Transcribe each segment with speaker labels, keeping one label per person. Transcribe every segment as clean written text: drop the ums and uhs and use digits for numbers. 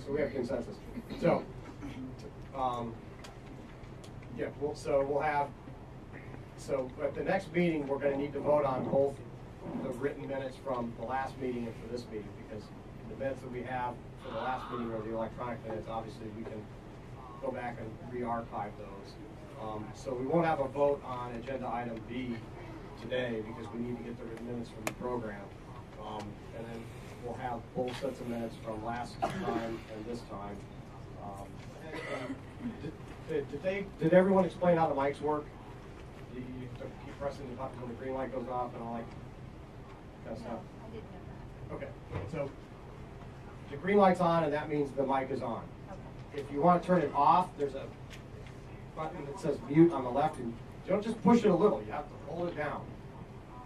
Speaker 1: so we have consensus. So, yeah, so at the next meeting, we're going to need to vote on both the written minutes from the last meeting and for this meeting, because the minutes that we have for the last meeting are the electronic minutes. Obviously, we can go back and re-archive those. So we won't have a vote on agenda item B today because we need to get the written minutes from the program. And then we'll have both sets of minutes from last time and this time. Did everyone explain how the mics work? You have to keep pressing the button when the green light goes off and all that kind of stuff?
Speaker 2: I didn't know that.
Speaker 1: Okay, so the green light's on and that means the mic is on.
Speaker 2: Okay.
Speaker 1: If you want to turn it off, there's a button that says mute on the left, and you don't just push it a little, you have to hold it down.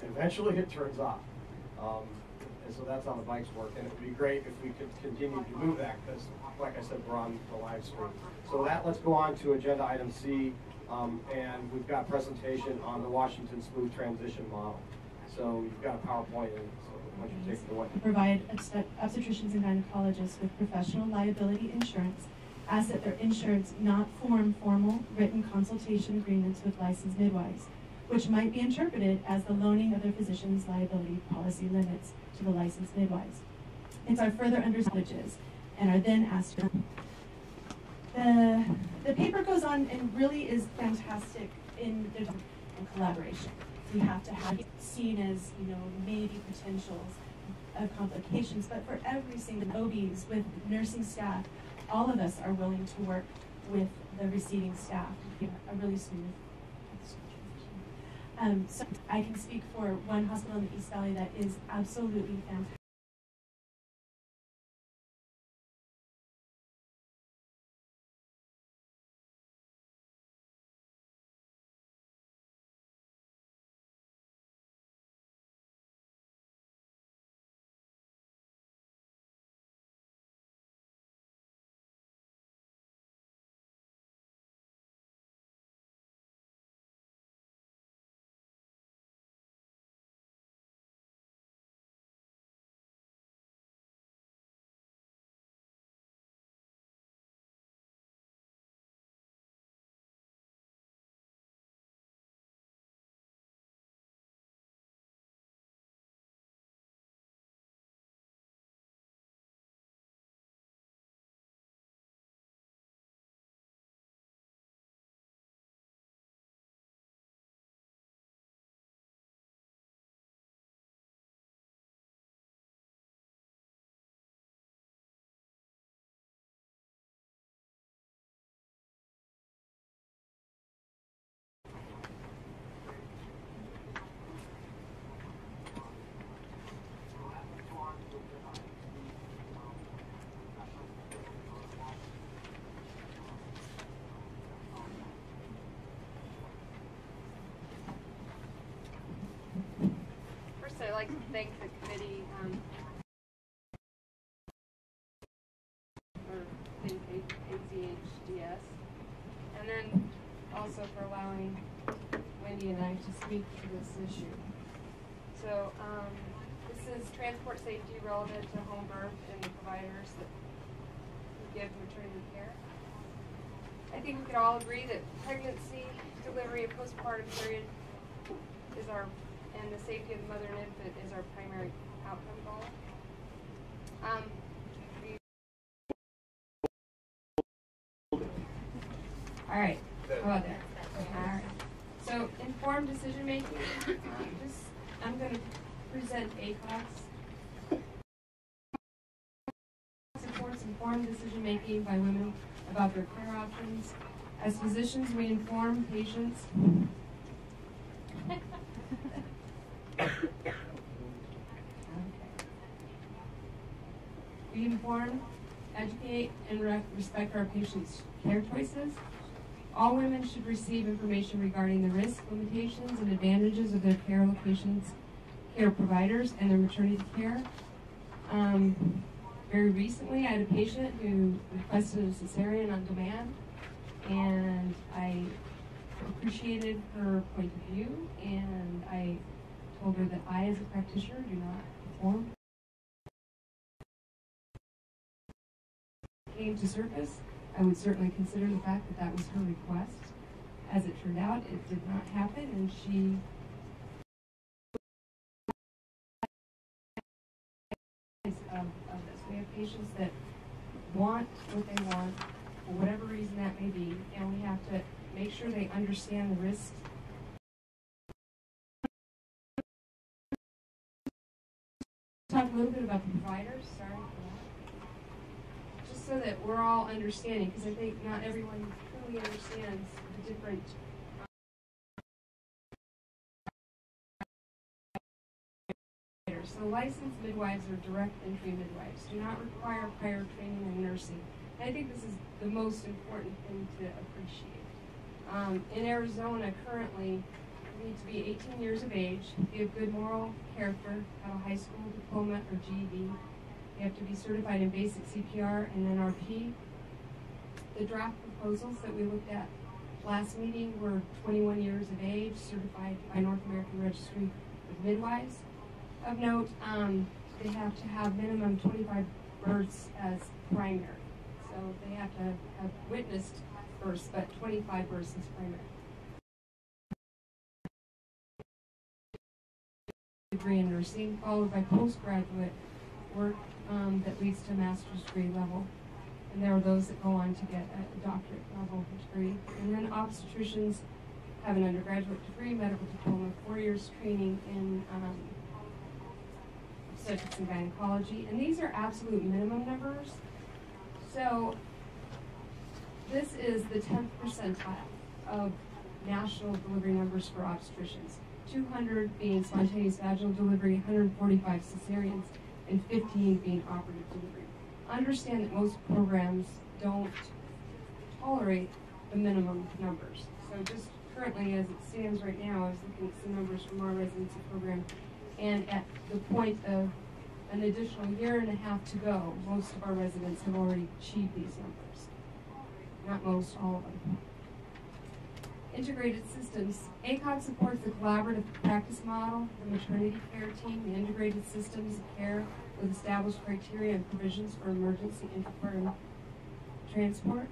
Speaker 1: Eventually it turns off. And so that's how the mics work, and it would be great if we could continue to move that, because like I said, we're on the live stream. So let's go on to agenda item C, and we've got presentation on the Washington Smooth Transition Model. So you've got a PowerPoint, and so why don't you take it away.
Speaker 3: Provide obstetricians and gynecologists with professional liability insurance, as that their insurance not form formal written consultation agreements with licensed midwives, which might be interpreted as the loaning of their physician's liability policy limits to the licensed midwives. It's our further understandings and are then asked. The paper goes on and really is fantastic in the collaboration. We have to have it seen as, maybe potentials of complications, but for every single OBs with nursing staff, all of us are willing to work with the receiving staff to get a really smooth transition. So I can speak for one hospital in the East Valley that is absolutely fantastic.
Speaker 4: I'd like to thank the committee for ACHDS, and then also for allowing Wendy and I to speak to this issue. So this is transport safety relevant to home birth and the providers that give maternity care. I think we could all agree that pregnancy, delivery, and postpartum period is and the safety of the mother and infant is our primary outcome goal. All right, how about that? All right. So informed decision making. I'm going to present ACOX. Supports informed decision making by women about their care options. As physicians, we inform patients. We inform, educate, and respect our patients' care choices. All women should receive information regarding the risks, limitations, and advantages of their care locations, care providers, and their maternity care. Very recently, I had a patient who requested a cesarean on demand, and I appreciated her point of view, and I told her that I, as a practitioner, do not perform came to surface, I would certainly consider the fact that that was her request. As it turned out, it did not happen, and she of this. We have patients that want what they want, for whatever reason that may be, and we have to make sure they understand the risks. Talk a little bit about the providers, sorry for that. Just so that we're all understanding, because I think not everyone truly understands the different So licensed midwives or direct entry midwives do not require prior training in nursing. And I think this is the most important thing to appreciate. In Arizona, currently, you need to be 18 years of age, you have good moral character, have a high school diploma or GED, you have to be certified in basic CPR and NRP. The draft proposals that we looked at last meeting were 21 years of age, certified by North American Registry of Midwives. Of note, they have to have minimum 25 births as primary. So they have to have witnessed births, but 25 births as primary. Degree in nursing, followed by postgraduate work that leads to master's degree level. And there are those that go on to get a doctorate level degree. And then obstetricians have an undergraduate degree, medical diploma, 4 years training in obstetrics and gynecology, and these are absolute minimum numbers. So this is the 10th percentile of national delivery numbers for obstetricians. 200 being spontaneous vaginal delivery, 145 cesareans, and 15 being operative delivery. Understand that most programs don't tolerate the minimum numbers. So just currently, as it stands right now, I was looking at some numbers from our residency program, and at the point of an additional year and a half to go, most of our residents have already achieved these numbers. Not most, all of them. Integrated systems. ACOG supports the collaborative practice model, the maternity care team, the integrated systems of care with established criteria and provisions for emergency intrapartum transport.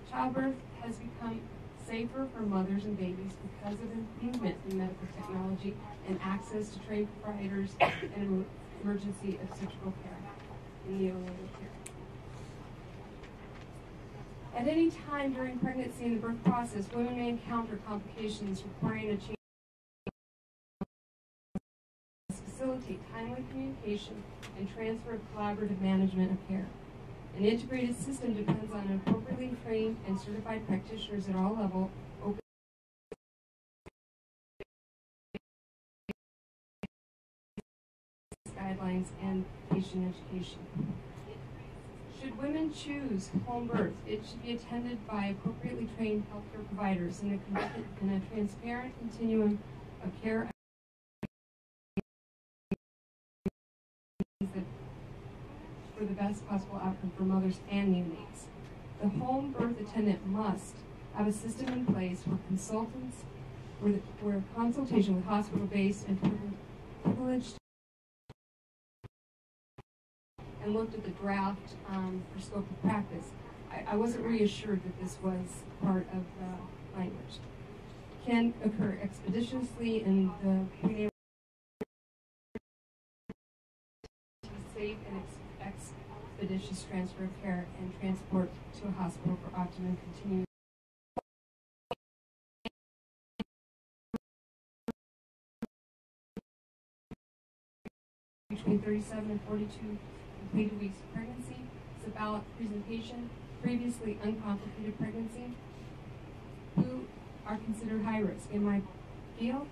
Speaker 4: Childbirth has become safer for mothers and babies because of improvement in medical technology and access to trained providers and emergency obstetrical care and neonatal care. At any time during pregnancy and the birth process, women may encounter complications requiring a change to facilitate timely communication and transfer of collaborative management of care. An integrated system depends on appropriately trained and certified practitioners at all levels, guidelines, and patient education. Should women choose home birth, it should be attended by appropriately trained healthcare providers in a transparent continuum of care for the best possible outcome for mothers and neonates. The home birth attendant must have a system in place where consultants, where consultation with hospital-based and privileged, and looked at the draft for scope of practice. I wasn't reassured that this was part of the language. Can occur expeditiously in the prenatal safe and expeditious transfer of care and transport to a hospital for optimum continuing. Between 37 and 42 completed weeks of pregnancy. It's a ballot presentation. Previously uncomplicated pregnancy. Who are considered high risk? In my field,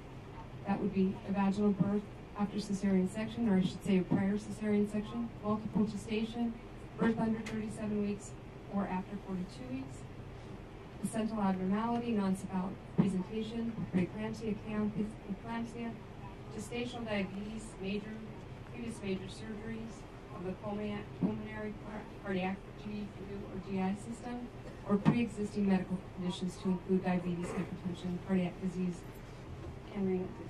Speaker 4: that would be a vaginal birth after cesarean section, or I should say a prior cesarean section, multiple gestation, birth under 37 weeks, or after 42 weeks. Placental abnormality, non-cephalic presentation, preeclampsia, eclampsia, gestational diabetes, previous major surgeries of the pulmonary, cardiac, or GI system, or pre-existing medical conditions to include diabetes, hypertension, cardiac disease, and renal disease.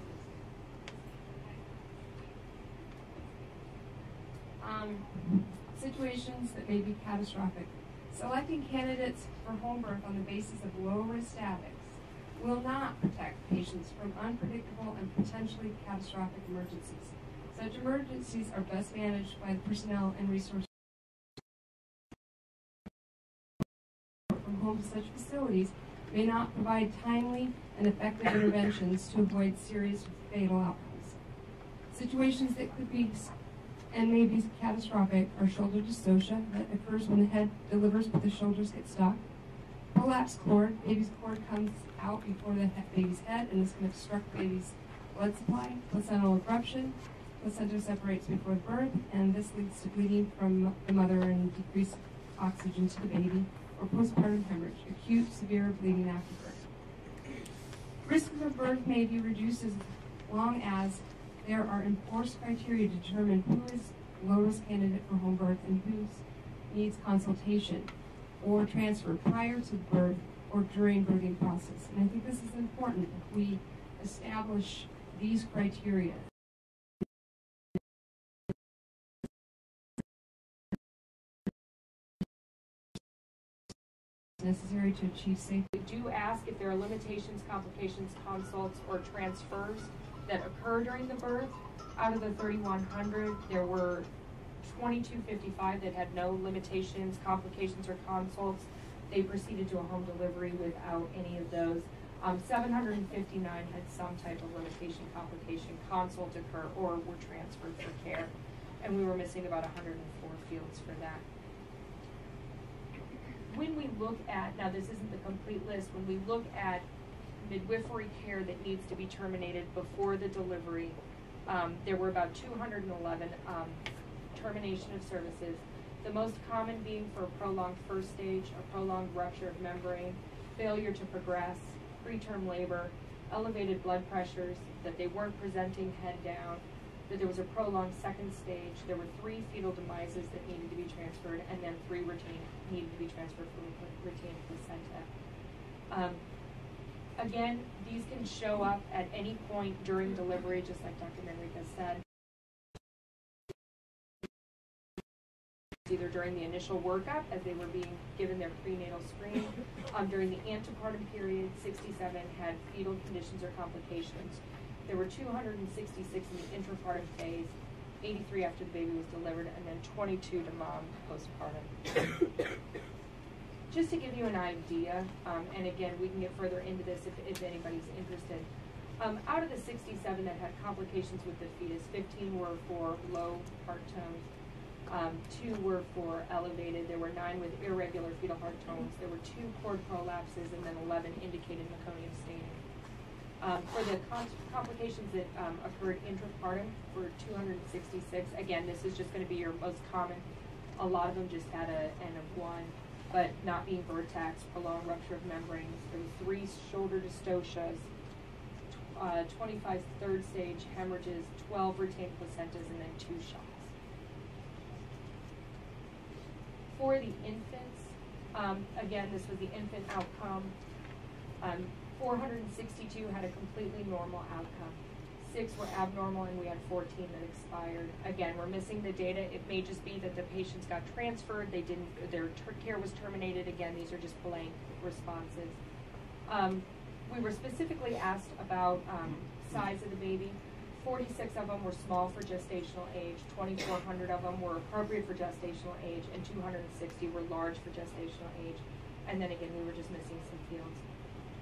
Speaker 4: Situations that may be catastrophic. Selecting candidates for home birth on the basis of low-risk status will not protect patients from unpredictable and potentially catastrophic emergencies. Such emergencies are best managed by the personnel and resources from home to such facilities may not provide timely and effective interventions to avoid serious fatal outcomes. Situations that could be and may be catastrophic are shoulder dystocia that occurs when the head delivers but the shoulders get stuck. Prolapsed cord, baby's cord comes out before the baby's head and this can obstruct the baby's blood supply. Placental abruption, placenta separates before birth and this leads to bleeding from the mother and decreased oxygen to the baby, or postpartum hemorrhage, acute severe bleeding after birth. Risk of birth may be reduced as long as there are enforced criteria to determine who is low-risk candidate for home birth and who needs consultation or transfer prior to birth or during birthing process. And I think this is important if we establish these criteria. Necessary to achieve safety.
Speaker 2: We do ask if there are limitations, complications, consults, or transfers that occur during the birth. Out of the 3,100, there were 2,255 that had no limitations, complications, or consults. They proceeded to a home delivery without any of those. 759 had some type of limitation, complication, consult occur, or were transferred for care. And we were missing about 104 fields for that. When we look at, now this isn't the complete list, when we look at midwifery care that needs to be terminated before the delivery, there were about 211 termination of services. The most common being for a prolonged first stage, a prolonged rupture of membrane, failure to progress, preterm labor, elevated blood pressures, that they weren't presenting head down, that there was a prolonged second stage, there were 3 fetal demises that needed to be transferred, and then 3 needed to be transferred from retained placenta. Again, these can show up at any point during delivery, just like Dr. Manriquez said. Either during the initial workup, as they were being given their prenatal screen, during the antepartum period, 67 had fetal conditions or complications. There were 266 in the intrapartum phase, 83 after the baby was delivered, and then 22 to mom postpartum. Just to give you an idea, and again, we can get further into this if anybody's interested. Out of the 67 that had complications with the fetus, 15 were for low heart tones, 2 were for elevated, there were 9 with irregular fetal heart tones, there were 2 cord prolapses, and then 11 indicated meconium staining. For the complications that occurred intrapartum for 266, again, this is just going to be your most common. A lot of them just had an N of 1, but not being vertex, prolonged rupture of membranes. There were 3 shoulder dystocias, 25 third stage hemorrhages, 12 retained placentas, and then 2 shocks. For the infants, again, this was the infant outcome. 462 had a completely normal outcome. 6 were abnormal, and we had 14 that expired. Again, we're missing the data. It may just be that the patients got transferred. They didn't. Their care was terminated. Again, these are just blank responses. We were specifically asked about size of the baby. 46 of them were small for gestational age. 2,400 of them were appropriate for gestational age, and 260 were large for gestational age. And then again, we were just missing some fields.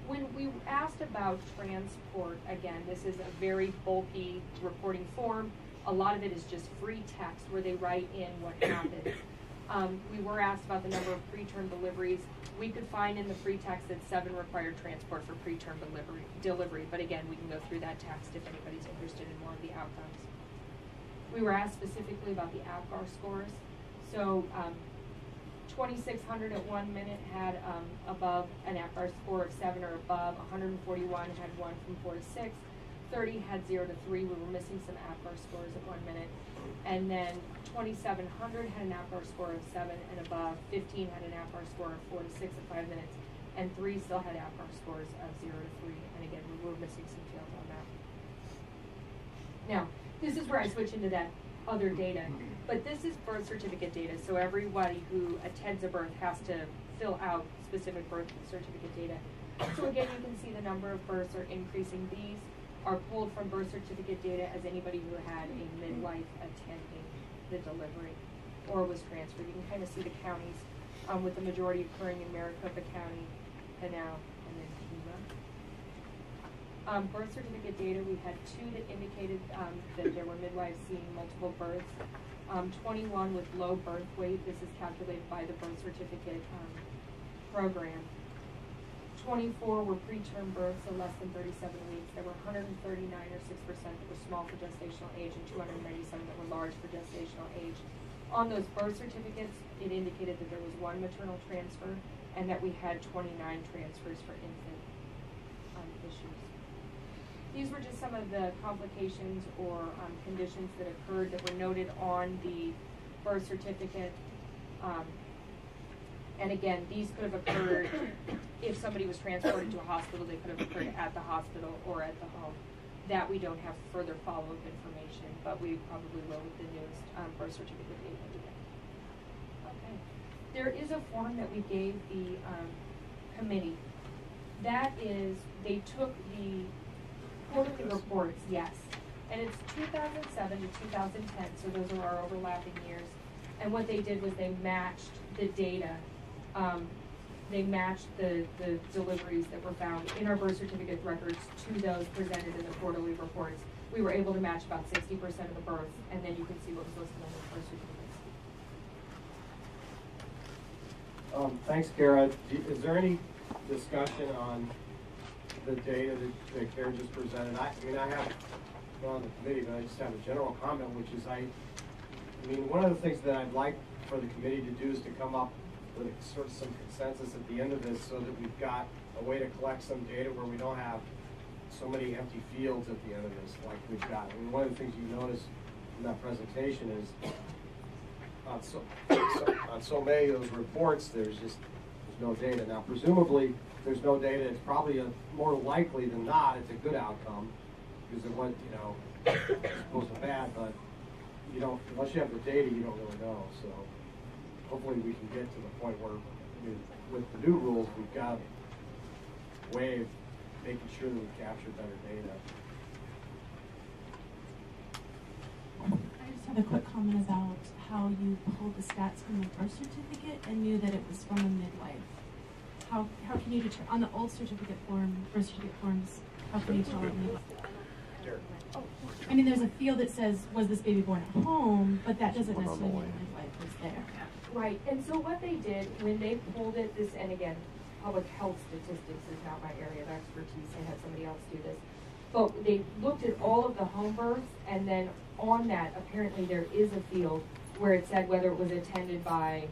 Speaker 2: When we asked about transport, again, this is a very bulky reporting form. A lot of it is just free text where they write in what happened. We were asked about the number of preterm deliveries. We could find in the free text that 7 required transport for preterm delivery, but again, we can go through that text if anybody's interested in more of the outcomes. We were asked specifically about the APGAR scores. So 2,600 at 1 minute had above an APGAR score of 7 or above. 141 had 1 from 4 to 6. 30 had 0 to 3. We were missing some APGAR scores at 1 minute. And then 2,700 had an APGAR score of 7 and above. 15 had an APGAR score of 4 to 6 at 5 minutes. And 3 still had APGAR scores of 0 to 3. And again, we were missing some fields on that. Now, this is where I switch into that other data. But this is birth certificate data, so everybody who attends a birth has to fill out specific birth certificate data. So again, you can see the number of births are increasing. These are pulled from birth certificate data as anybody who had a midwife attending the delivery or was transferred. You can kind of see the counties with the majority occurring in Maricopa County, Pinal, and then Pima. Birth certificate data, we had 2 that indicated that there were midwives seeing multiple births. 21 with low birth weight. This is calculated by the birth certificate program. 24 were preterm births, so less than 37 weeks. There were 139 or 6% that were small for gestational age and 297 that were large for gestational age. On those birth certificates, it indicated that there was 1 maternal transfer and that we had 29 transfers for infant issues. These were just some of the complications or conditions that occurred that were noted on the birth certificate. And again, these could have occurred if somebody was transported to a hospital. They could have occurred at the hospital or at the home. That we don't have further follow-up information, but we probably will with the newest birth certificate data today. Okay. There is a form that we gave the committee. That is, they took the quarterly reports, yes. And it's 2007 to 2010, so those are our overlapping years. And what they did was they matched the data. They matched the deliveries that were found in our birth certificate records to those presented in the quarterly reports. We were able to match about 60% of the births, and then you can see what was listed on the birth certificates.
Speaker 1: Thanks, Kara. Is there any discussion on the data that Kara just presented? I mean, I have not on the committee, but I just have a general comment, which is I mean, one of the things that I'd like for the committee to do is to come up with sort of some consensus at the end of this so that we've got a way to collect some data where we don't have so many empty fields at the end of this like we've got. I mean, one of the things you notice in that presentation is on so many of those reports, there's no data. Now, presumably, if there's no data, it's probably more likely than not, it's a good outcome because it went, you know, as opposed to bad, but you don't, unless you have the data, you don't really know. So hopefully we can get to the point where with the new rules, we've got a way of making sure that we capture better data.
Speaker 3: I just have a quick comment about how you pulled the stats from the birth certificate and knew that it was from a midwife. How can you determine, on the old certificate form, birth certificate forms, how can you tell it? I mean, there's a field that says, was this baby born at home, but that doesn't necessarily mean the midwife was there.
Speaker 2: Right, and so what they did when they pulled it, this, and again, public health statistics is not my area of expertise. I had somebody else do this. But they looked at all of the home births, and then on that, apparently there is a field where it said whether it was attended by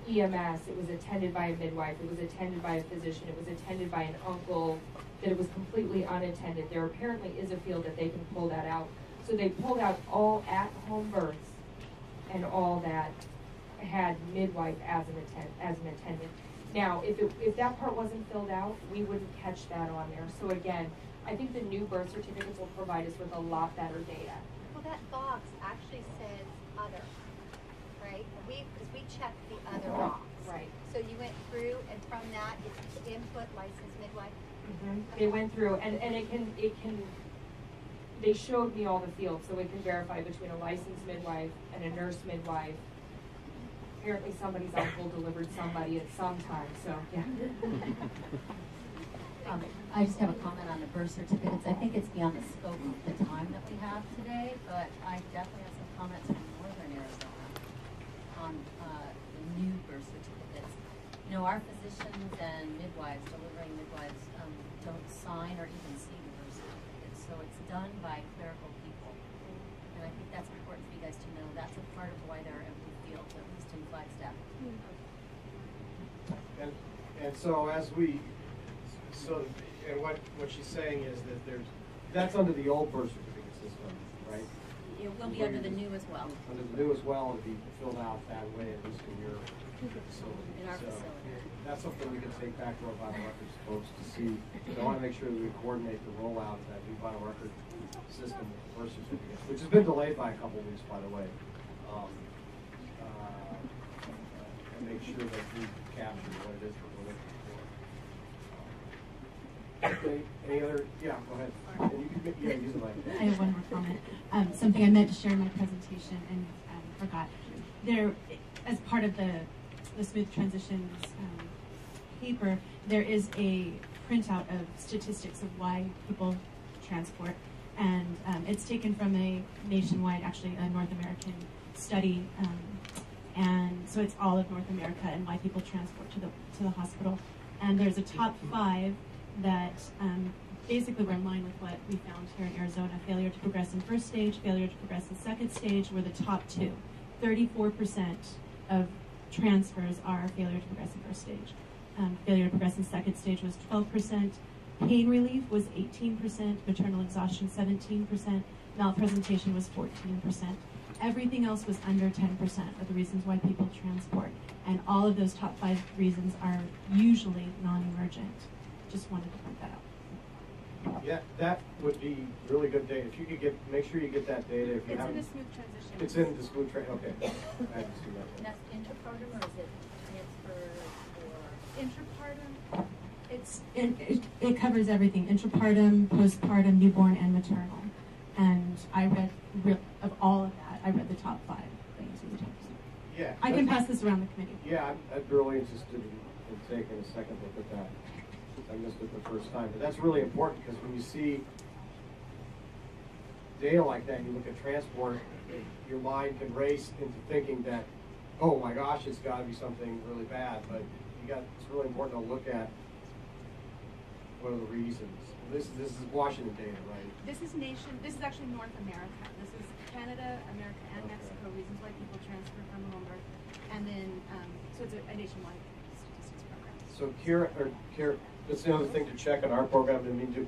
Speaker 2: EMS, it was attended by a midwife, it was attended by a physician, it was attended by an uncle, that it was completely unattended. There apparently is a field that they can pull that out. So they pulled out all at-home births and all that had midwife as an attendant. Now, if that part wasn't filled out, we wouldn't catch that on there. So again, I think the new birth certificates will provide us with a lot better data.
Speaker 5: Well, that box actually says other, right? Because we checked the other box.
Speaker 2: Right.
Speaker 5: So you went through, and from that, it's input licensed midwife.
Speaker 2: Mm-hmm. They went through, and it can. They showed me all the fields, so it can verify between a licensed midwife and a nurse midwife. Apparently, somebody's uncle delivered somebody at some time. So yeah.
Speaker 6: I just have a comment on the birth certificates. I think it's beyond the scope of the time that we have today, but I definitely have some comments from northern Arizona on the new birth certificates. You know, our physicians and midwives, delivering midwives, don't sign or even see the birth certificates, so it's done by clerical people. And I think that's important for you guys to know. That's a part of why there are empty fields, at least in Flagstaff.
Speaker 1: And so as we, and what she's saying is that that's under the old birth certificate system, right?
Speaker 6: It will be under the new as well.
Speaker 1: Under the new as well, it'll be filled out that way, at least in your facility.
Speaker 6: In our
Speaker 1: So,
Speaker 6: facility.
Speaker 1: that's something we can take back to our vital records folks to see. I want to make sure that we coordinate the rollout of that new vital record system with the birth certificates, which has been delayed by a couple of weeks, by the way. And make sure that we capture what it is that we're looking for. Any other? Yeah, go ahead. And you can, yeah, use the mic.
Speaker 3: I have one more comment. Something I meant to share in my presentation and forgot. There, as part of the Smooth Transitions paper, there is a printout of statistics of why people transport, and it's taken from a nationwide, actually a North American study, and so it's all of North America and why people transport to the hospital. And there's a top 5 that basically were in line with what we found here in Arizona. Failure to progress in first stage, failure to progress in second stage were the top 2. 34% of transfers are failure to progress in first stage. Failure to progress in second stage was 12%. Pain relief was 18%. Maternal exhaustion 17%. Malpresentation was 14%. Everything else was under 10% of the reasons why people transport. And all of those top 5 reasons are usually non-emergent. Just wanted to point that out.
Speaker 1: Yeah, that would be really good data. If you could make sure you get that data. If you
Speaker 4: It's in
Speaker 1: haven't,
Speaker 4: the smooth transition.
Speaker 1: it's in the smooth okay. I haven't seen that.
Speaker 6: And that's intrapartum, or is it transfer or?
Speaker 4: Intrapartum.
Speaker 3: It covers everything: intrapartum, postpartum, newborn, and maternal. And I read of all of that. I read the top 5 things in the top 5.
Speaker 1: Yeah,
Speaker 3: I can pass this around the committee.
Speaker 1: Yeah, I'm really interested in taking a second look at that. I missed it the first time, but that's really important because when you see data like that, and you look at transport, your mind can race into thinking that, oh my gosh, it's got to be something really bad. But it's really important to look at what are the reasons. This is Washington data, right?
Speaker 4: This is actually North America. This is Canada, America, and Mexico, reasons why people transfer from home birth. And then, so it's a nationwide statistics program.
Speaker 1: So Kira, that's the other thing to check on our program. I mean,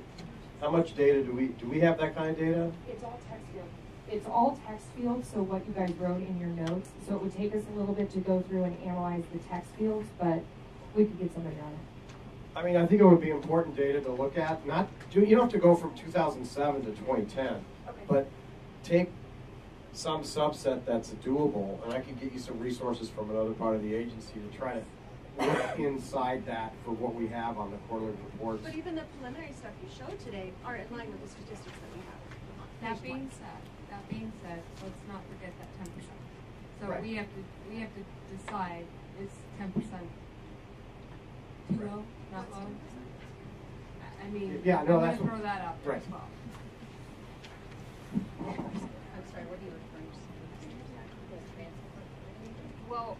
Speaker 1: how much data do we have that kind of data?
Speaker 2: It's all text field. It's all text field, so what you guys wrote in your notes. So it would take us a little bit to go through and analyze the text fields, but we could get something on it.
Speaker 1: I mean, I think it would be important data to look at. You don't have to go from 2007 to 2010,
Speaker 2: Okay.
Speaker 1: but take some subset that's doable, and I can get you some resources from another part of the agency to try to look inside that for what we have on the quarterly reports.
Speaker 4: But even the preliminary stuff you showed today are in line with the statistics that we have.
Speaker 7: That being said, let's not forget that 10%. So
Speaker 1: Right.
Speaker 7: we have to decide, is 10% too low, not low? I mean,
Speaker 1: Yeah, no,
Speaker 7: I'm
Speaker 1: that's
Speaker 7: gonna throw that out there
Speaker 1: right.
Speaker 7: as well.
Speaker 6: I'm sorry, what are you referring to? Transport?
Speaker 4: Well,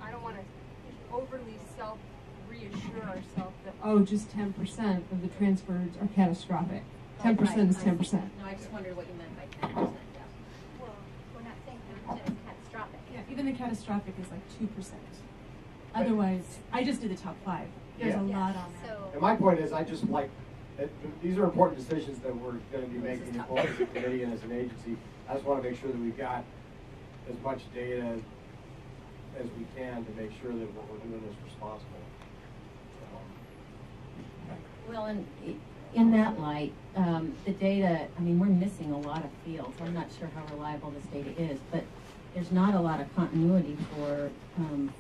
Speaker 4: I don't want to overly self-reassure ourselves that,
Speaker 7: Oh, just 10% of the transfers are catastrophic. 10% is 10%.
Speaker 6: No, I just wondered what you meant by 10%. Yeah.
Speaker 5: Well, we're not saying 10% is catastrophic.
Speaker 3: Yeah, even the catastrophic is like 2%. Otherwise, I just did the top 5. There's
Speaker 1: Yeah.
Speaker 3: a lot on there.
Speaker 5: So,
Speaker 1: And my point is, these are important decisions that we're going to be making both as a committee and as an agency. I just want to make sure that we've got as much data as we can to make sure that what we're doing is responsible.
Speaker 6: Well, and in that light, the data, I mean, we're missing a lot of fields. I'm not sure how reliable this data is, but there's not a lot of continuity for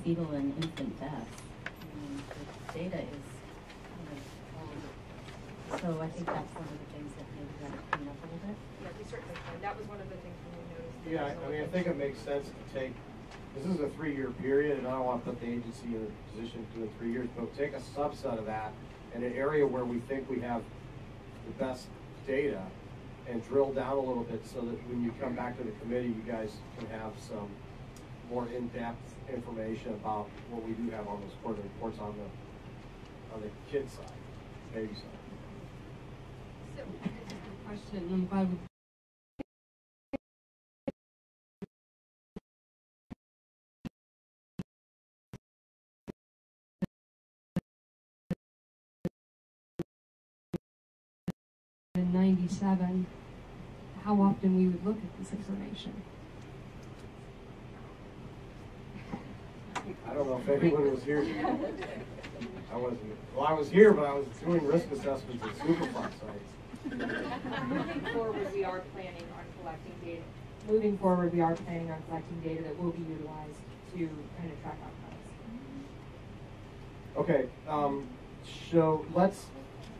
Speaker 6: fetal and infant deaths. The data is so I think that's one of the things that maybe got to clean up a little bit.
Speaker 2: Yeah, we certainly can. That was one of the things when we noticed.
Speaker 1: Yeah, I mean, I think it makes sense to take, this is a 3-year period, and I don't want to put the agency in a position to do it 3 years, but take a subset of that in an area where we think we have the best data and drill down a little bit so that when you come back to the committee, you guys can have some more in-depth information about what we do have on those quarterly reports on the kid side, baby side.
Speaker 7: So, it's a good question, and I'm glad we in 97, how often we would look at this information.
Speaker 1: I don't know if anyone was here today. I wasn't. Well, I was here, but I was doing risk assessments at Superfund sites.
Speaker 2: Moving forward, we are planning on collecting data. Moving forward, we are planning on collecting data that will be utilized to kind of track outcomes.
Speaker 1: Okay, so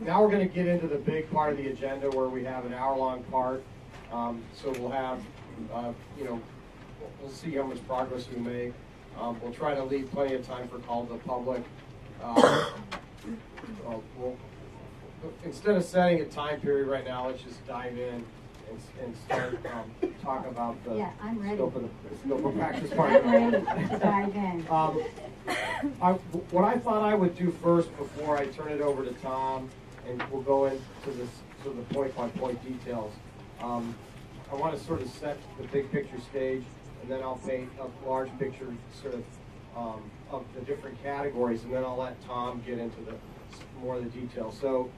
Speaker 1: now we're going to get into the big part of the agenda where we have an hour-long part. So we'll have, we'll see how much progress we make. We'll try to leave plenty of time for call to the public. Instead of setting a time period right now, let's just dive in and start talking about the scope of practice part.
Speaker 6: I'm ready to dive in.
Speaker 1: What I thought I would do first before I turn it over to Tom, and we'll go into the point-by-point details. I want to sort of set the big picture stage, and then I'll paint a large picture sort of the different categories, and then I'll let Tom get into more of the details. So,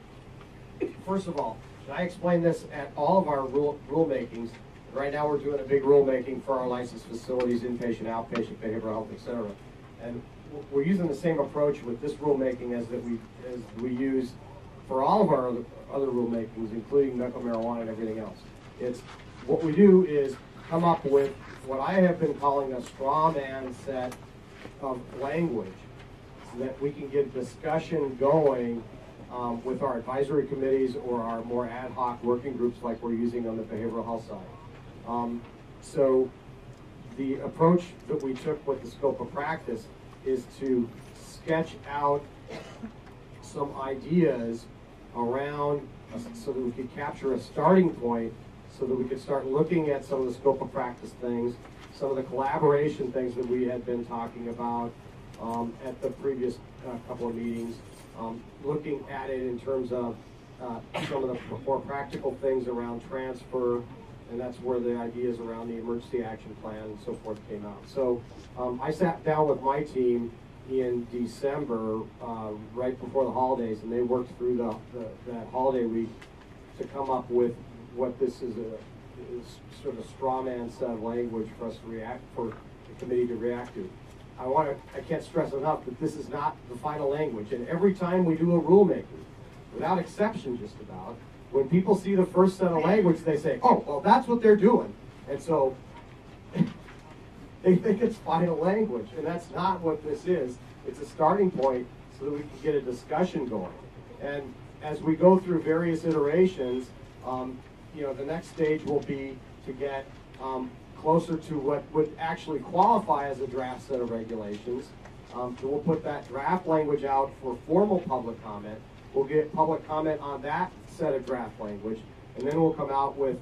Speaker 1: first of all, I explain this at all of our rulemakings. Right now we're doing a big rulemaking for our licensed facilities, inpatient, outpatient, behavioral health, etc. And we're using the same approach with this rulemaking as we use for all of our other rulemakings, including medical marijuana and everything else. It's what we do is come up with what I have been calling a straw man set of language so that we can get discussion going with our advisory committees or our more ad hoc working groups like we're using on the behavioral health side. So the approach that we took with the scope of practice is to sketch out some ideas around so that we could capture a starting point so that we could start looking at some of the scope of practice things, some of the collaboration things that we had been talking about at the previous couple of meetings, looking at it in terms of some of the more practical things around transfer, and that's where the ideas around the emergency action plan and so forth came out. So I sat down with my team in December, right before the holidays, and they worked through that holiday week to come up with what this is sort of straw man set of language for us to for the committee to react to. I can't stress enough that this is not the final language, and every time we do a rulemaking, without exception just about, when people see the first set of language, they say, oh, well, that's what they're doing. And so they think it's final language, and that's not what this is. It's a starting point so that we can get a discussion going. And as we go through various iterations, the next stage will be to get closer to what would actually qualify as a draft set of regulations. So we'll put that draft language out for formal public comment. We'll get public comment on that set of draft language, and then we'll come out with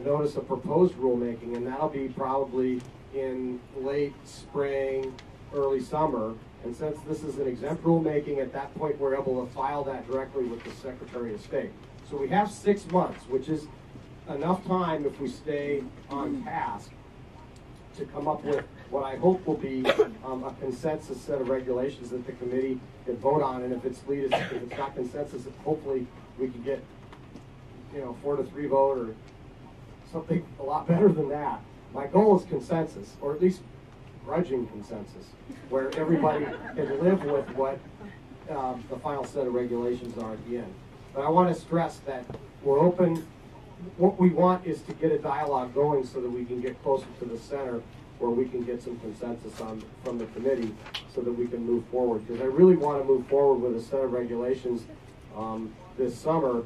Speaker 1: notice of proposed rulemaking, and that'll be probably in late spring, early summer. And since this is an exempt rulemaking, at that point we're able to file that directly with the Secretary of State. So we have 6 months, which is enough time if we stay on task to come up with what I hope will be a consensus set of regulations that the committee can vote on. And if it's not consensus, hopefully we can get 4-3 vote or something a lot better than that. My goal is consensus, or at least grudging consensus, where everybody can live with what the final set of regulations are at the end. But I want to stress that we're open. What we want is to get a dialogue going so that we can get closer to the center where we can get some consensus from the committee so that we can move forward. Because I really want to move forward with a set of regulations this summer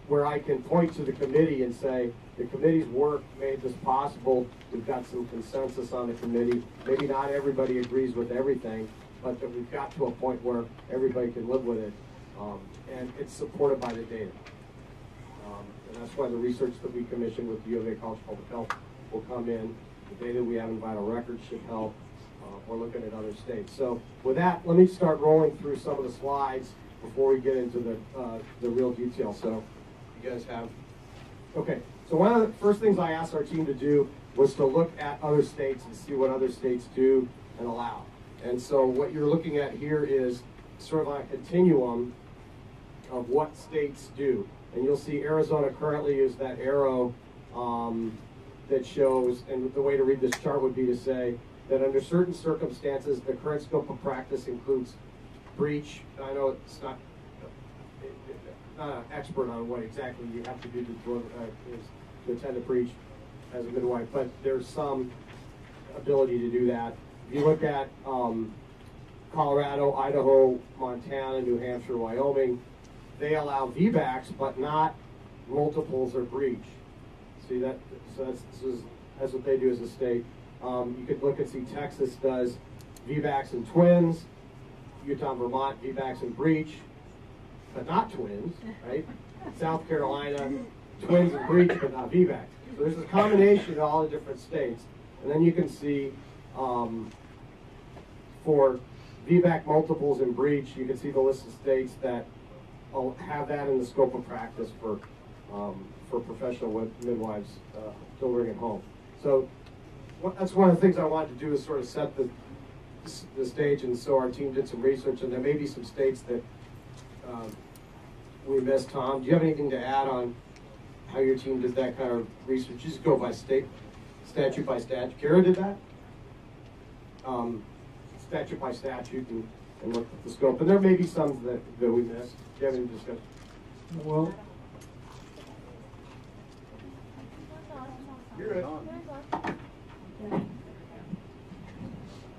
Speaker 1: where I can point to the committee and say, the committee's work made this possible. We've got some consensus on the committee. Maybe not everybody agrees with everything, but that we've got to a point where everybody can live with it. And it's supported by the data. And that's why the research that we commissioned with the U of A College of Public Health will come in. The data we have in Vital Records should help. We're looking at other states. So with that, let me start rolling through some of the slides before we get into the real detail. So you guys have, okay. So one of the first things I asked our team to do was to look at other states and see what other states do and allow. And so what you're looking at here is sort of on a continuum of what states do. And you'll see Arizona currently is that arrow that shows, and the way to read this chart would be to say, that under certain circumstances, the current scope of practice includes breach. I know it's not an expert on what exactly you have to do to attend a breach as a midwife, but there's some ability to do that. If you look at Colorado, Idaho, Montana, New Hampshire, Wyoming, they allow VBACs, but not multiples or breach. See that? So that's what they do as a state. You could look and see Texas does VBACs and twins, Utah and Vermont VBACs and breach, but not twins, right? South Carolina, twins and breach, but not VBACs. So there's a combination of all the different states. And then you can see for VBAC multiples and breach, you can see the list of states that have that in the scope of practice for professional midwives delivering at home. So that's one of the things I wanted to do is sort of set the stage, and so our team did some research, and there may be some states that we missed. Tom, do you have anything to add on how your team did that kind of research? Just go by state, statute by statute. Kara did that? Statute by statute and looked at the scope. And there may be some that we missed. Do you have any discussion?
Speaker 8: Well,
Speaker 1: you're right.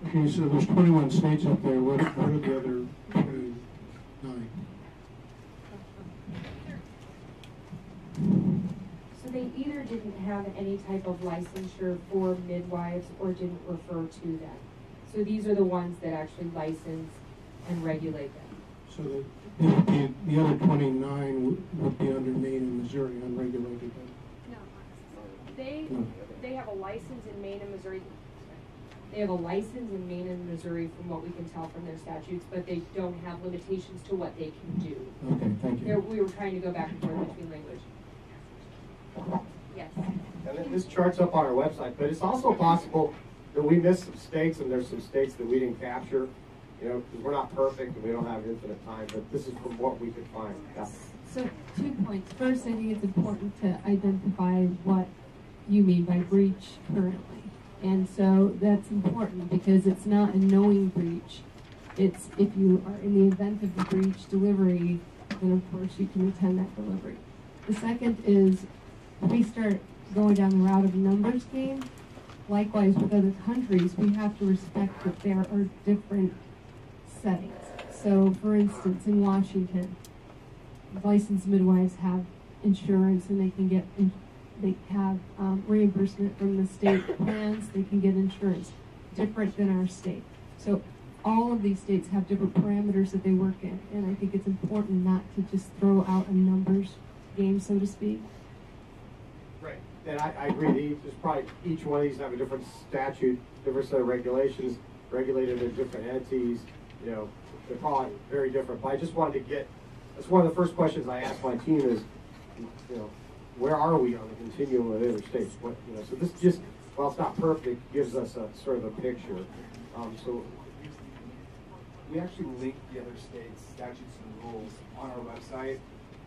Speaker 8: Okay, so there's 21 states up there. What are the other 29?
Speaker 2: So they either didn't have any type of licensure for midwives or didn't refer to them. So these are the ones that actually license and regulate them.
Speaker 8: So the other 29 would be under Maine and Missouri, unregulated.
Speaker 2: No. They have a license in Maine and Missouri. They have a license in Maine and Missouri from what we can tell from their statutes, but they don't have limitations to what they can do.
Speaker 8: Okay, thank you.
Speaker 2: We were trying to go back and forth between language. Yes.
Speaker 1: And this chart's up on our website, but it's also possible that we missed some states, and there's some states that we didn't capture, you know, because we're not perfect and we don't have infinite time, but this is from what we could find. Yeah.
Speaker 7: So 2 points. First, I think it's important to identify what you mean by breach currently. And so that's important because it's not a knowing breach. It's if you are in the event of a breach delivery, then of course you can attend that delivery. The second is if we start going down the route of a numbers game, likewise with other countries, we have to respect that there are different settings. So for instance, in Washington, licensed midwives have insurance and they can get they have reimbursement from the state plans, they can get insurance, different than our state. So all of these states have different parameters that they work in, and I think it's important not to just throw out a numbers game, so to speak.
Speaker 1: Right, and I agree. There's probably each one of these have a different statute, different set of regulations, regulated in different entities. You know, they're probably very different. But I just wanted to get. That's one of the first questions I asked my team is, you know, where are we on the continuum of the other states? What, you know, so this just, while it's not perfect, gives us a sort of a picture. So
Speaker 9: we actually link the other states' statutes and rules on our website,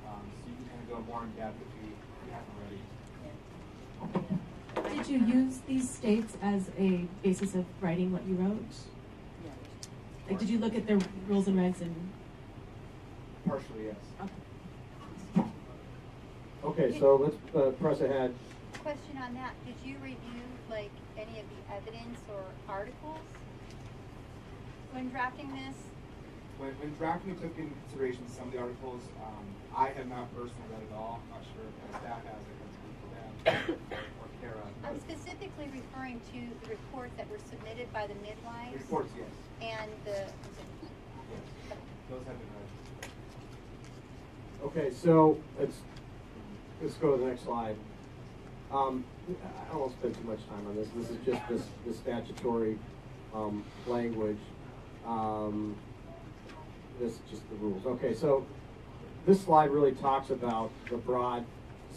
Speaker 9: so you can kind of go more in depth if you haven't already.
Speaker 3: Did you use these states as a basis of writing what you wrote? Like, did you look at their rules and regs and?
Speaker 9: Partially, yes.
Speaker 3: Okay.
Speaker 1: okay, so let's press ahead.
Speaker 5: Question on that, did you review like any of the evidence or articles when drafting this?
Speaker 9: When drafting, we took into consideration some of the articles. I have not personally read it all. I'm not sure if my staff has it. Or Kara.
Speaker 5: I'm specifically referring to the reports that were submitted by the midwives.
Speaker 9: Reports, yes.
Speaker 5: And the.
Speaker 9: Yes. Those have been read.
Speaker 1: Okay, so let's go to the next slide. I don't want to spend too much time on this. This is just this statutory language. This is just the rules. Okay, so this slide really talks about the broad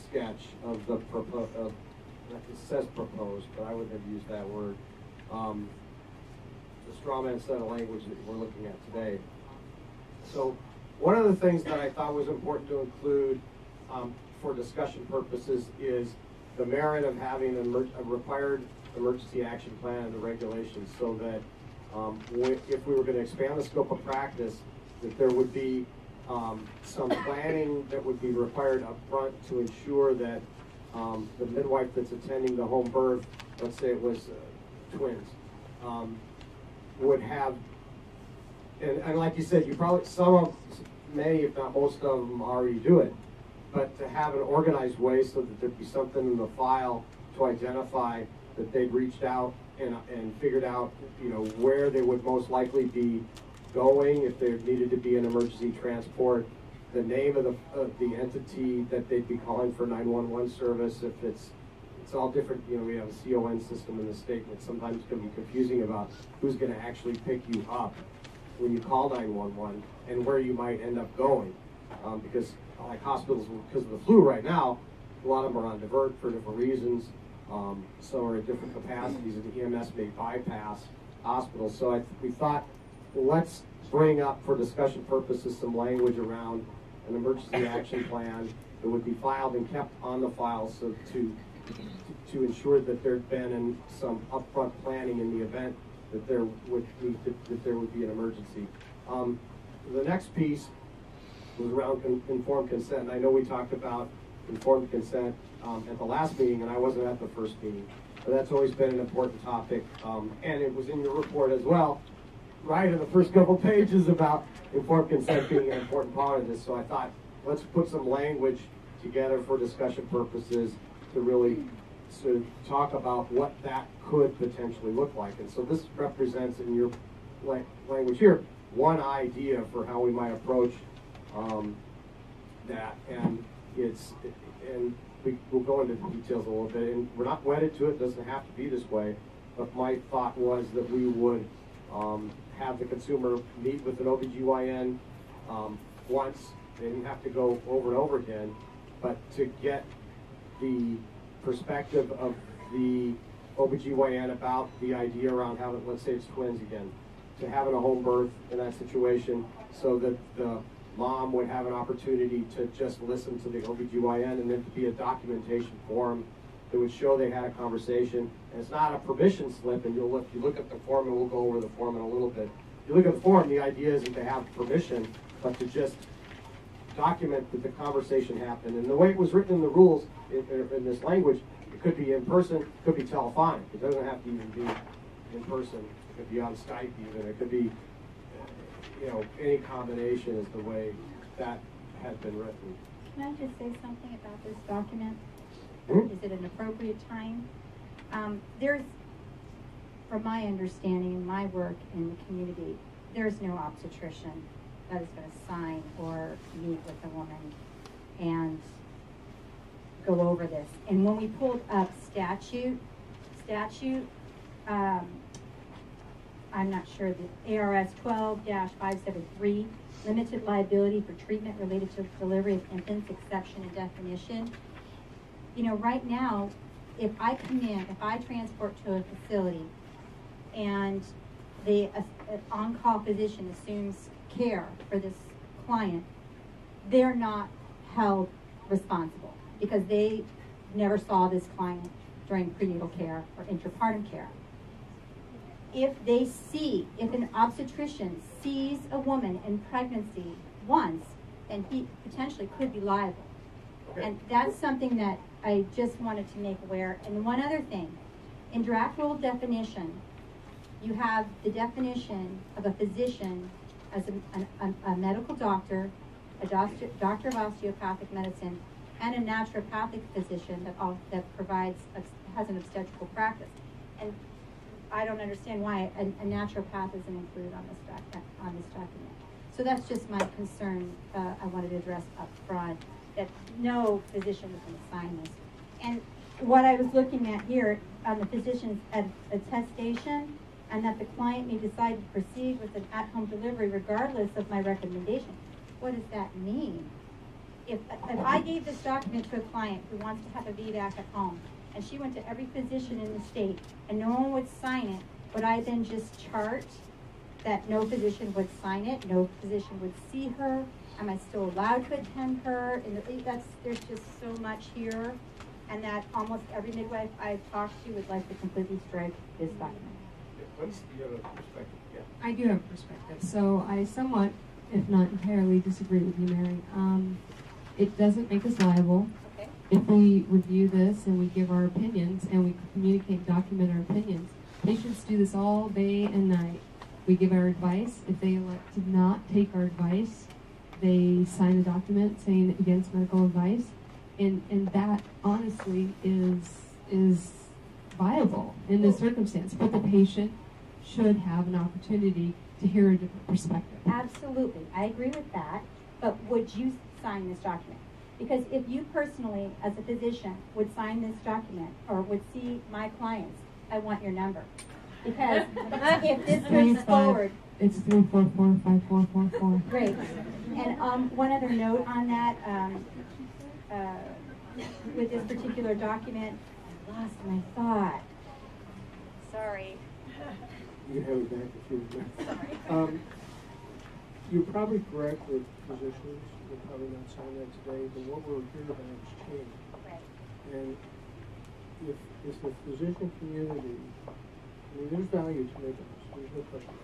Speaker 1: sketch of the it says proposed, but I wouldn't have used that word. The straw man set of language that we're looking at today. So one of the things that I thought was important to include for discussion purposes is the merit of having a required emergency action plan and the regulations so that if we were going to expand the scope of practice, that there would be some planning that would be required up front to ensure that the midwife that's attending the home birth, let's say it was twins, would have, and like you said, you probably, many, if not most of them already do it, but to have an organized way so that there'd be something in the file to identify that they'd reached out and figured out, you know, where they would most likely be going if there needed to be an emergency transport, the name of the entity that they'd be calling for 911 service. If it's all different, you know, we have a CON system in the state that sometimes can be confusing about who's going to actually pick you up when you call 911 and where you might end up going, because like hospitals, because of the flu right now, a lot of them are on divert for different reasons. Some are at different capacities, and the EMS may bypass hospitals. So we thought, well, let's bring up for discussion purposes some language around an emergency action plan that would be filed and kept on the file, so to ensure that there'd been some upfront planning in the event that there would be an emergency. The next piece was around informed consent. And I know we talked about informed consent at the last meeting, and I wasn't at the first meeting, but that's always been an important topic, and it was in your report as well, right in the first couple pages about informed consent being an important part of this. So I thought, let's put some language together for discussion purposes to really sort of talk about what that could potentially look like. And so this represents, in your language here, one idea for how we might approach that, and we'll go into the details a little bit, and we're not wedded to it, doesn't have to be this way, but my thought was that we would have the consumer meet with an OBGYN once. They didn't have to go over and over again, but to get the perspective of the OBGYN about the idea around having, let's say it's twins again, to having a home birth in that situation, so that the mom would have an opportunity to just listen to the OBGYN, and then to be a documentation form that would show they had a conversation. And it's not a permission slip, and if you look at the form, and we'll go over the form in a little bit. If you look at the form, the idea isn't to have permission, but to just document that the conversation happened. And the way it was written in the rules, in this language, it could be in person, it could be telephonic. It doesn't have to even be in person. It could be on Skype even. It could be, you know, any combination is the way that has been written.
Speaker 5: Can I just say something about this document? Is it an appropriate time? There's, from my understanding, my work in the community, there's no obstetrician that is going to sign or meet with a woman and go over this. And when we pulled up statute, I'm not sure, the ARS 12-573, limited liability for treatment related to delivery of infants, exception and definition. You know, right now, if I transport to a facility and the on-call physician assumes care for this client, they're not held responsible because they never saw this client during prenatal care or intrapartum care. If an obstetrician sees a woman in pregnancy once, then he potentially could be liable.
Speaker 1: Okay.
Speaker 5: And that's something that I just wanted to make aware. And one other thing, in draft rule definition, you have the definition of a physician as a medical doctor, a doctor of osteopathic medicine, and a naturopathic physician that has an obstetrical practice. And I don't understand why a naturopath isn't included on this document. So that's just my concern I wanted to address up front, that no physician was going to sign this. And what I was looking at here on the physician's attestation, and that the client may decide to proceed with an at-home delivery regardless of my recommendation. What does that mean? If I gave this document to a client who wants to have a VBAC at home, and she went to every physician in the state, and no one would sign it, would I then just chart that no physician would sign it, no physician would see her? Am I still allowed to attend her? And there's just so much here and that almost every midwife I've talked to would like to completely strike this document.
Speaker 1: What's the other perspective? Yeah.
Speaker 7: I do have a perspective. So I somewhat, if not entirely, disagree with you, Mary. It doesn't make us liable.
Speaker 2: Okay.
Speaker 7: If we review this and we give our opinions and we communicate, document our opinions, patients do this all day and night. We give our advice. If they elect to not take our advice, they sign a document saying against medical advice. And that honestly is viable in this circumstance. But the patient should have an opportunity to hear a different perspective.
Speaker 5: Absolutely, I agree with that, but would you sign this document? Because if you personally, as a physician, would sign this document or would see my clients, I want your number. Because if this moves forward...
Speaker 7: It's 344-5444.
Speaker 5: Great. And one other note on that, with this particular document, I lost my thought. Sorry.
Speaker 8: You have it back if you remember. You're probably correct with physicians. We'll probably not sign that today, but what we're here about is change.
Speaker 5: Right.
Speaker 8: And if the physician community, I mean, there's value to midwives, there's no question.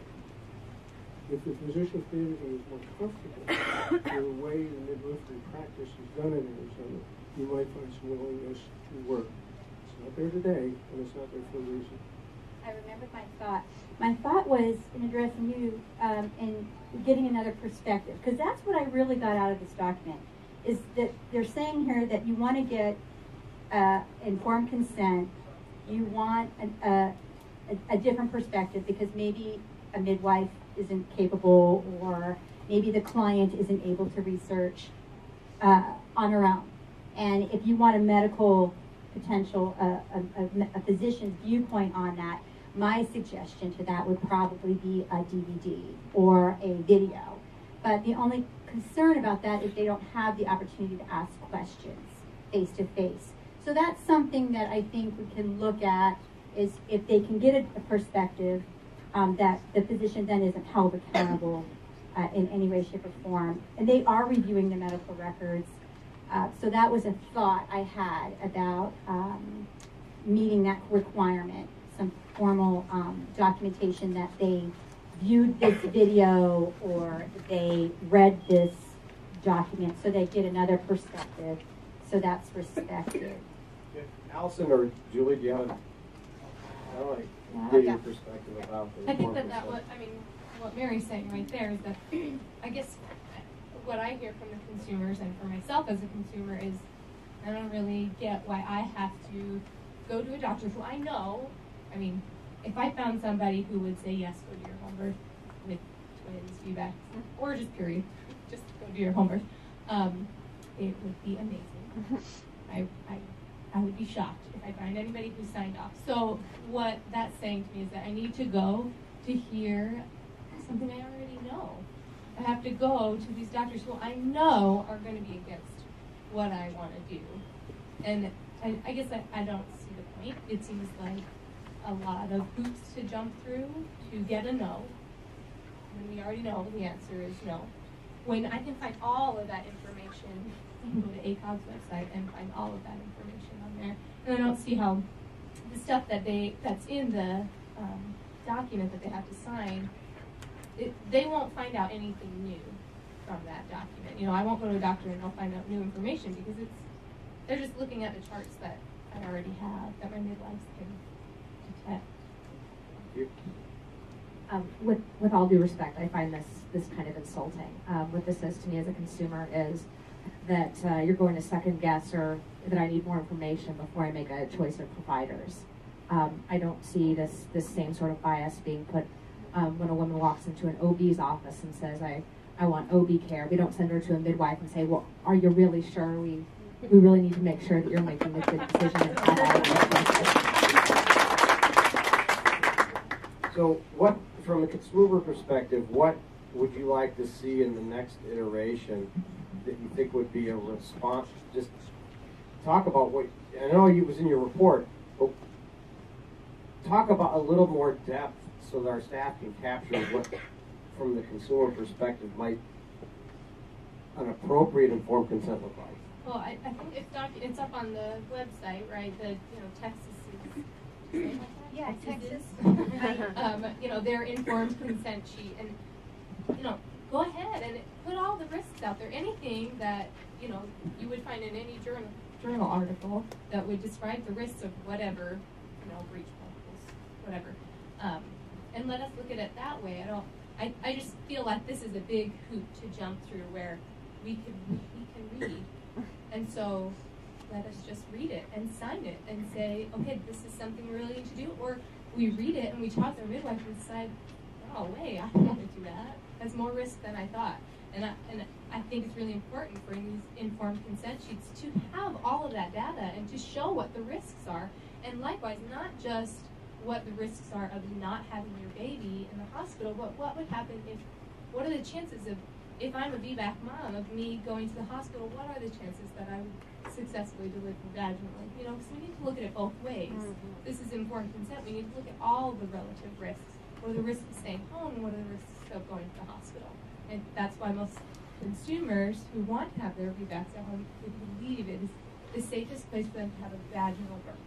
Speaker 8: If the physician community is more comfortable with the way the midwifery practice is done in Arizona, you might find some willingness to work. It's not there today, and it's not there for a reason.
Speaker 5: I remembered my thought. My thought was in addressing you and getting another perspective, because that's what I really got out of this document, is that they're saying here that you want to get informed consent, you want a different perspective, because maybe a midwife isn't capable, or maybe the client isn't able to research on her own. And if you want a medical potential, a physician's viewpoint on that, my suggestion to that would probably be a DVD or a video. But the only concern about that is they don't have the opportunity to ask questions face to face. So that's something that I think we can look at, is if they can get a perspective that the physician then isn't held accountable in any way, shape, or form. And they are reviewing the medical records. So that was a thought I had about meeting that requirement, some formal documentation that they viewed this video or they read this document, so they get another perspective. So that's respected.
Speaker 1: Yeah. Allison or Julie, do you have get your perspective about the
Speaker 4: I think what Mary's saying right there is that I guess what I hear from the consumers and for myself as a consumer is I don't really get why I have to go to a doctor who I know. I mean, if I found somebody who would say yes, go to your home birth with twins, VBAC, or just period, just go to your home birth, it would be amazing. I would be shocked if I find anybody who signed off. So what that's saying to me is that I need to go to hear something I already know. I have to go to these doctors who I know are going to be against what I want to do. And I guess I don't see the point. It seems like a lot of hoops to jump through to get a no. And we already know the answer is no. When I can find all of that information, go to ACOG's website and find all of that information on there. And I don't see how the stuff that's in the document that they have to sign, they won't find out anything new from that document. You know, I won't go to a doctor and they'll find out new information because they're just looking at the charts that I already have, that my midwives can detect.
Speaker 10: With all due respect, I find this kind of insulting. What this says to me as a consumer is that you're going to second guess, or that I need more information before I make a choice of providers. I don't see this same sort of bias being put when a woman walks into an OB's office and says, I want OB care. We don't send her to a midwife and say, well, are you really sure? We really need to make sure that you're making a good decision and have all of the
Speaker 1: So what, from a consumer perspective, what would you like to see in the next iteration that you think would be a response? Just talk about what, I know it was in your report, but talk about a little more depth so that our staff can capture what, from the consumer perspective, might an appropriate informed consent look like.
Speaker 11: Well, I think it's up on the website, right? The Texas is.
Speaker 5: Yeah, Texas.
Speaker 11: Their informed consent sheet, and go ahead and put all the risks out there. Anything that you would find in any journal article that would describe the risks of whatever, breach protocols, whatever, and let us look at it that way. I just feel like this is a big hoop to jump through where we can read, and so let us just read it and sign it and say, okay, this is something we really need to do, or we read it and we talk to our midwife and decide, no way, I don't want to do that. That's more risk than I thought. And I think it's really important for these informed consent sheets to have all of that data and to show what the risks are, and likewise, not just what the risks are of not having your baby in the hospital, but what would happen what are the chances of, if I'm a VBAC mom, of me going to the hospital, what are the chances that I would successfully deliver vaginally? Because we need to look at it both ways. Mm-hmm. This is informed consent. We need to look at all the relative risks. What are the risks of staying home, and what are the risks of going to the hospital? And that's why most consumers who want to have their VBACs at home believe it is the safest place for them to have a vaginal birth.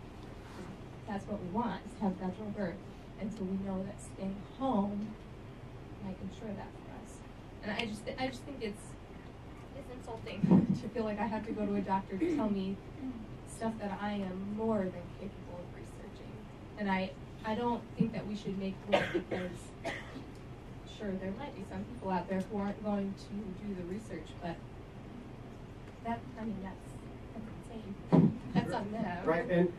Speaker 11: That's what we want, is to have vaginal birth. And so we know that staying home might ensure that for us. And I just think it's insulting to feel like I have to go to a doctor to tell me stuff that I am more than capable of researching. And I don't think that we should make rules because sure, there might be some people out there who aren't going to do the research, but that's insane. That's on them.
Speaker 1: Right, and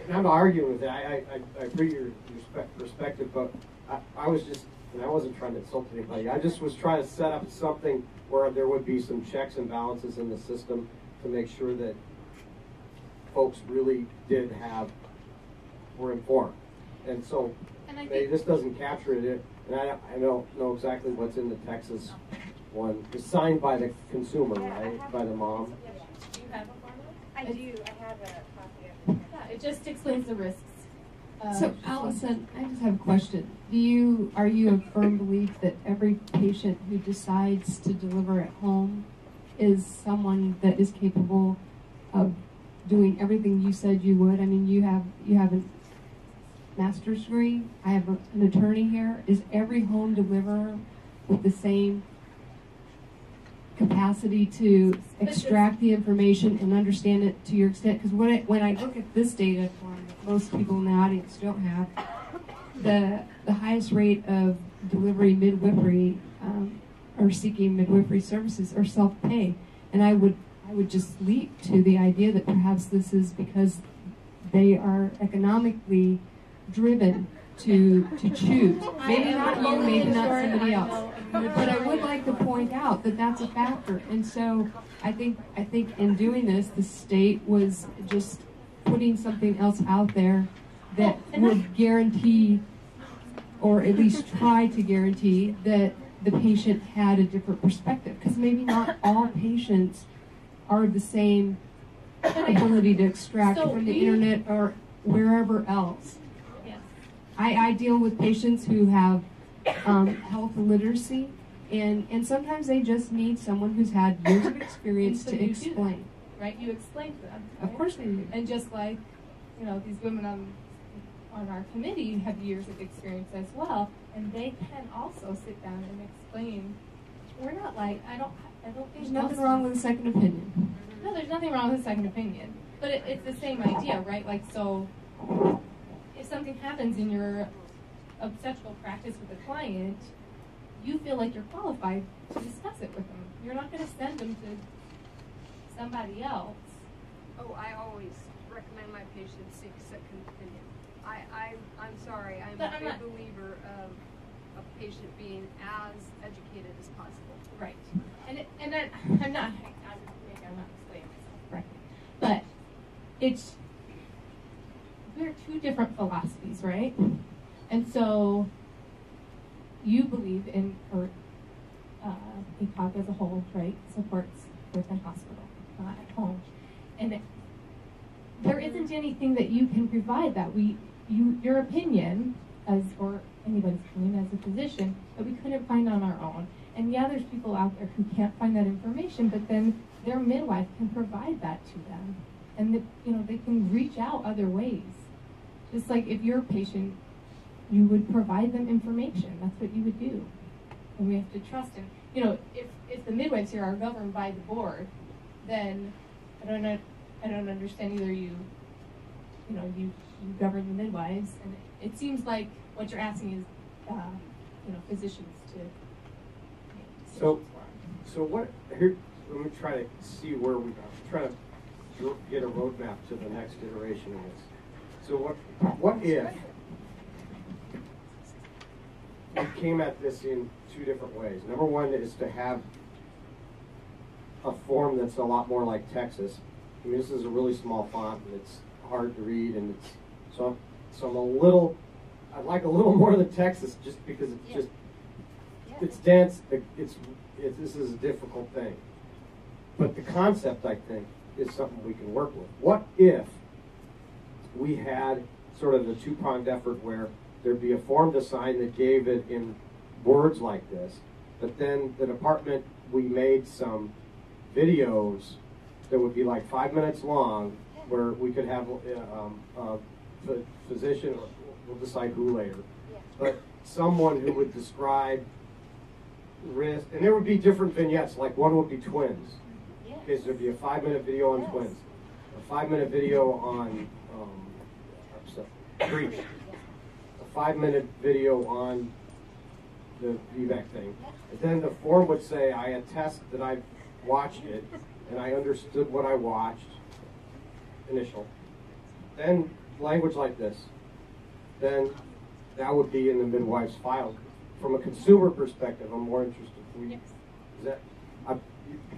Speaker 1: I'm not arguing with that. I agree your perspective, but I wasn't trying to insult anybody. I just was trying to set up something where there would be some checks and balances in the system to make sure that folks really were informed. And so maybe this doesn't capture it. And I don't know exactly what's in the Texas one. It's signed by the consumer, right? By the mom.
Speaker 11: Do you have a formula?
Speaker 4: I do. I have a copy of it.
Speaker 11: Yeah, it just explains the risks.
Speaker 7: So, Allison, I just have a question. Are you a firm belief that every patient who decides to deliver at home is someone that is capable of doing everything you said you would? I mean, you have a master's degree. I have an attorney here. Is every home deliverer with the same capacity to extract the information and understand it to your extent? Because when I look at this data form that most people in the audience don't have, the highest rate of delivery midwifery or seeking midwifery services are self-pay, and I would just leap to the idea that perhaps this is because they are economically driven to choose. Maybe not you, maybe not somebody else. But I would like to point out that that's a factor. And so I think in doing this, the state was just putting something else out there that would guarantee, or at least try to guarantee, that the patient had a different perspective. Because maybe not all patients are the same ability to extract from the internet or wherever else. I deal with patients who have health literacy, and sometimes they just need someone who's had years of experience to explain.
Speaker 11: Right? You explain to them.
Speaker 7: Right? Of course they do.
Speaker 11: And just like, these women on our committee have years of experience as well, and they can also sit down and explain. We're not like, I don't think
Speaker 7: there's nothing wrong with a second opinion.
Speaker 11: No, there's nothing wrong with a second opinion. But it's the same idea, right? Like, so if something happens in your obstetrical practice with a client, you feel like you're qualified to discuss it with them. You're not going to send them to somebody else.
Speaker 4: Oh, I always recommend my patients seek a second opinion. I'm sorry, I'm a big believer of a patient being as educated as possible.
Speaker 11: Right. I'm not explaining myself correctly. But we're two different philosophies, right? And so you believe in, or ACOG as a whole, right, supports birth in hospital, not at home. And there isn't anything that you can provide that your opinion, or anybody's opinion as a physician, that we couldn't find on our own. And yeah, there's people out there who can't find that information, but then
Speaker 7: their midwife can provide that to them, and that, you know, they can reach out other ways. Just like if you're a patient, you would provide them information. That's what you would do. And we have to trust him. You know, if the midwives here are governed by the board, then I don't understand either. You govern the midwives, and it seems like what you're asking is, you know, physicians to make decisions for them.
Speaker 1: So what here? Let me try to see where we try to get a roadmap to the next iteration of this. So what if we came at this in two different ways? Number one is to have a form that's a lot more like Texas. I mean, this is a really small font and it's hard to read, and it's so I'd like a little more than Texas, just because it's just it's dense. This is a difficult thing, but the concept, I think, is something we can work with. What if we had sort of the two-pronged effort where there'd be a form to sign that gave it in words like this, but then the department, we made some videos that would be like 5 minutes long, where we could have the physician, or we'll decide who later, but someone who would describe risk, and there would be different vignettes, like one would be twins. Okay, so there'd be a 5-minute video on twins, a 5-minute video on breech, a 5-minute video on the VBAC thing. And then the form would say, I attest that I watched it and I understood what I watched, initial. Then language like this, then that would be in the midwife's file. From a consumer perspective, I'm more interested. Is that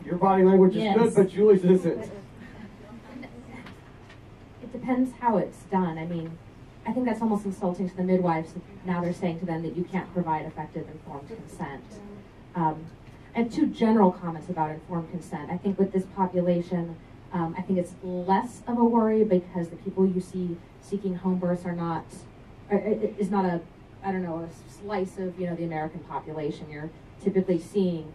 Speaker 1: your body language is good, but Julie's isn't?
Speaker 10: It depends how it's done. I mean, I think that's almost insulting to the midwives. Now they're saying to them that you can't provide effective informed consent. I have two general comments about informed consent. I think with this population, I think it's less of a worry because the people you see seeking home births is not a slice of, you know, the American population. You're typically seeing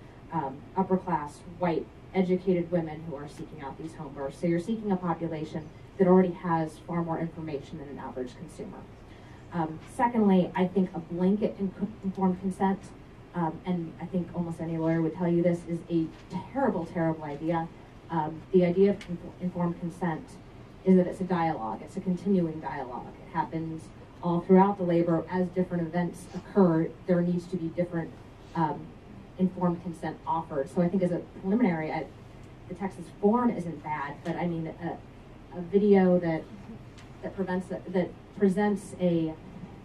Speaker 10: upper class, white, educated women who are seeking out these home births. So you're seeking a population that already has far more information than an average consumer. Secondly, I think a blanket informed consent, and I think almost any lawyer would tell you this, is a terrible, terrible idea. The idea of informed consent is that it's a dialogue. It's a continuing dialogue. It happens all throughout the labor. As different events occur, there needs to be different informed consent offered. So I think as a preliminary, the Texas form isn't bad, but I mean a video that presents a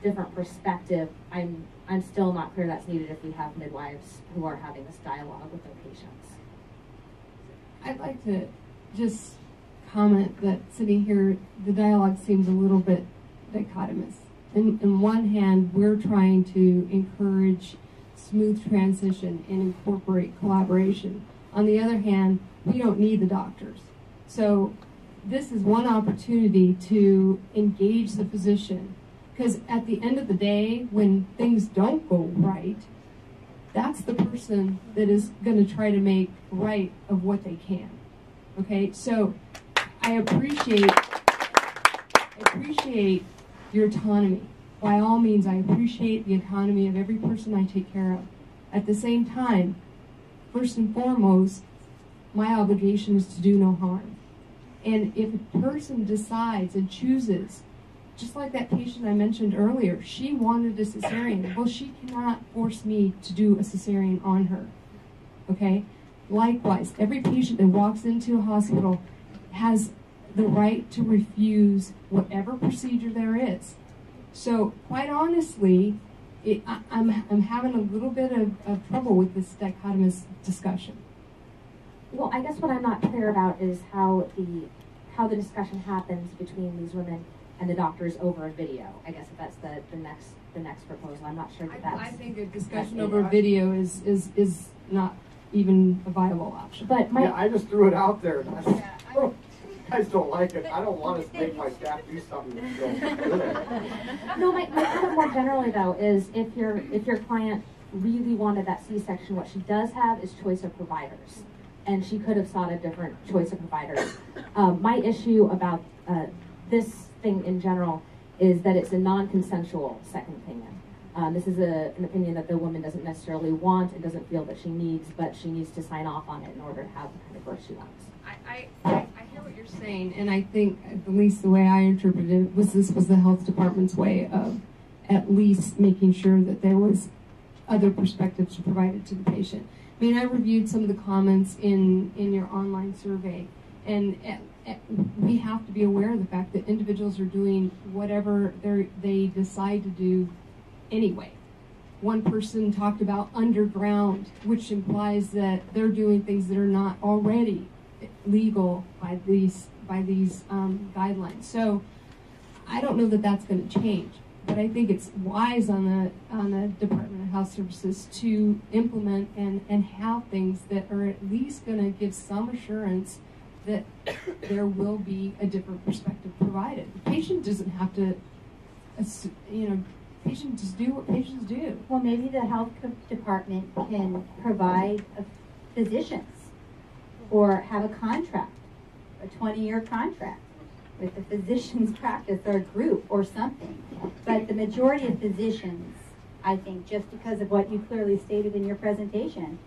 Speaker 10: different perspective, I'm still not clear that's needed if we have midwives who are having this dialogue with their patients.
Speaker 7: I'd like to just comment that sitting here, the dialogue seems a little bit dichotomous. On one hand, we're trying to encourage smooth transition and incorporate collaboration. On the other hand, we don't need the doctors. So this is one opportunity to engage the physician, because at the end of the day, when things don't go right, that's the person that is going to try to make right of what they can. Okay, so I appreciate your autonomy. By all means, I appreciate the autonomy of every person I take care of. At the same time, first and foremost, my obligation is to do no harm. And if a person decides and chooses, just like that patient I mentioned earlier, she wanted a cesarean. Well, she cannot force me to do a cesarean on her. Okay? Likewise, every patient that walks into a hospital has the right to refuse whatever procedure there is. So, quite honestly, I'm having a little bit of trouble with this dichotomous discussion.
Speaker 10: Well, I guess what I'm not clear about is how the discussion happens between these women and the doctors over a video. I guess if that's the next proposal. I'm not sure that that's...
Speaker 7: I think a discussion over video is not even a viable option.
Speaker 10: But
Speaker 1: I just threw it out there. You guys don't like it. I don't want to make my staff do something that's so good.
Speaker 10: No, my comment more generally though is if your client really wanted that C-section, what she does have is choice of providers. and she could have sought a different choice of providers. My issue about this thing in general is that it's a non-consensual second opinion. This is an opinion that the woman doesn't necessarily want and doesn't feel that she needs, but she needs to sign off on it in order to have the kind of birth she wants.
Speaker 7: I hear what you're saying, and I think, at least the way I interpreted it, was this was the health department's way of at least making sure that there was other perspectives provided to the patient. I mean, I reviewed some of the comments in your online survey, and we have to be aware of the fact that individuals are doing whatever they decide to do anyway. One person talked about underground, which implies that they're doing things that are not already legal by these guidelines. So I don't know that that's going to change, but I think it's wise on the Department of Health Services to implement and have things that are at least going to give some assurance that there will be a different perspective provided. The patient doesn't have to, patients just do what patients do.
Speaker 5: Well, maybe the health department can provide physicians or have a contract, a 20-year contract with the physician's practice or group or something. But the majority of physicians, I think, just because of what you clearly stated in your presentation,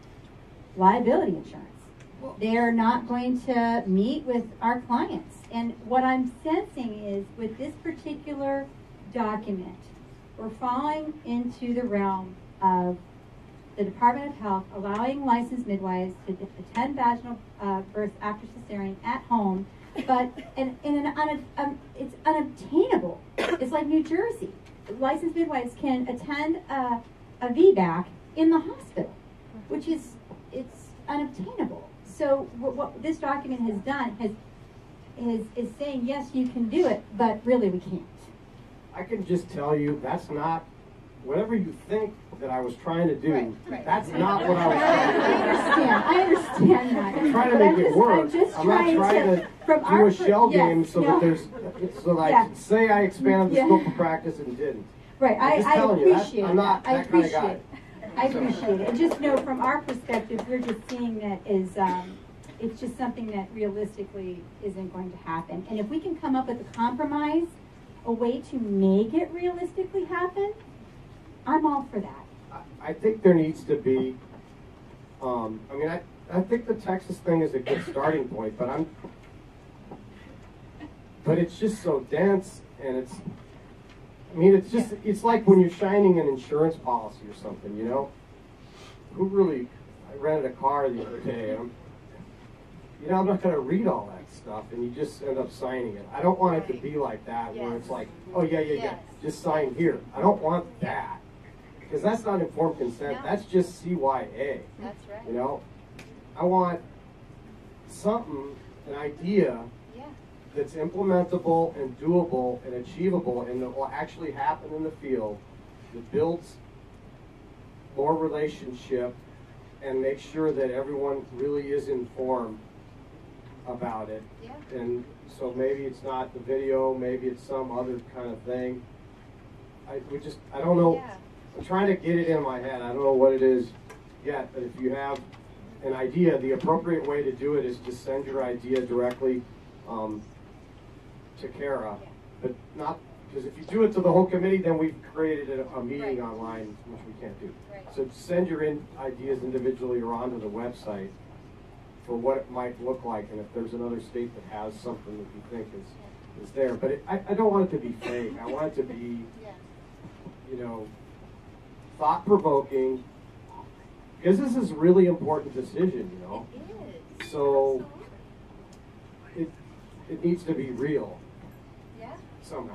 Speaker 5: liability insurance. They're not going to meet with our clients. And what I'm sensing is with this particular document, we're falling into the realm of the Department of Health allowing licensed midwives to attend vaginal births after cesarean at home, but it's unobtainable. It's like New Jersey. Licensed midwives can attend a VBAC in the hospital, which is unobtainable. So what this document has done is saying, yes, you can do it, but really we can't.
Speaker 1: I can just tell you that's not, whatever you think that I was trying to do, that's not what I was trying to do.
Speaker 5: I understand that.
Speaker 1: I'm trying to make it work. I'm not trying to do a shell game so that I can say I expanded the scope of practice and didn't.
Speaker 5: Right, I appreciate
Speaker 1: I'm not that kind of guy.
Speaker 5: I appreciate it. And just know from our perspective, we're just seeing that as it's just something that realistically isn't going to happen. And if we can come up with a compromise, a way to make it realistically happen, I'm all for that.
Speaker 1: I think there needs to be, I think the Texas thing is a good starting point, but it's just so dense, and it's like when you're shining an insurance policy or something, you know? I rented a car the other day, and I'm not going to read all that stuff, and you just end up signing it. I don't want it to be like that, where it's like, oh, yeah, just sign here. I don't want that, because that's not informed consent. No. That's just CYA.
Speaker 5: That's right.
Speaker 1: You know? I want something, an idea, that's implementable and doable and achievable and that will actually happen in the field, that builds more relationship and makes sure that everyone really is informed about it. Yeah. And so maybe it's not the video, maybe it's some other kind of thing. I don't know. Yeah. I'm trying to get it in my head. I don't know what it is yet, but if you have an idea, the appropriate way to do it is to send your idea directly to Kara, but not, because if you do it to the whole committee, then we've created a meeting online, which we can't do. Right. So send your ideas individually or onto the website for what it might look like, and if there's another state that has something that you think is there. But I don't want it to be fake. I want it to be, thought-provoking, because this is a really important decision, you know.
Speaker 5: It is.
Speaker 1: So it needs to be real. Somehow.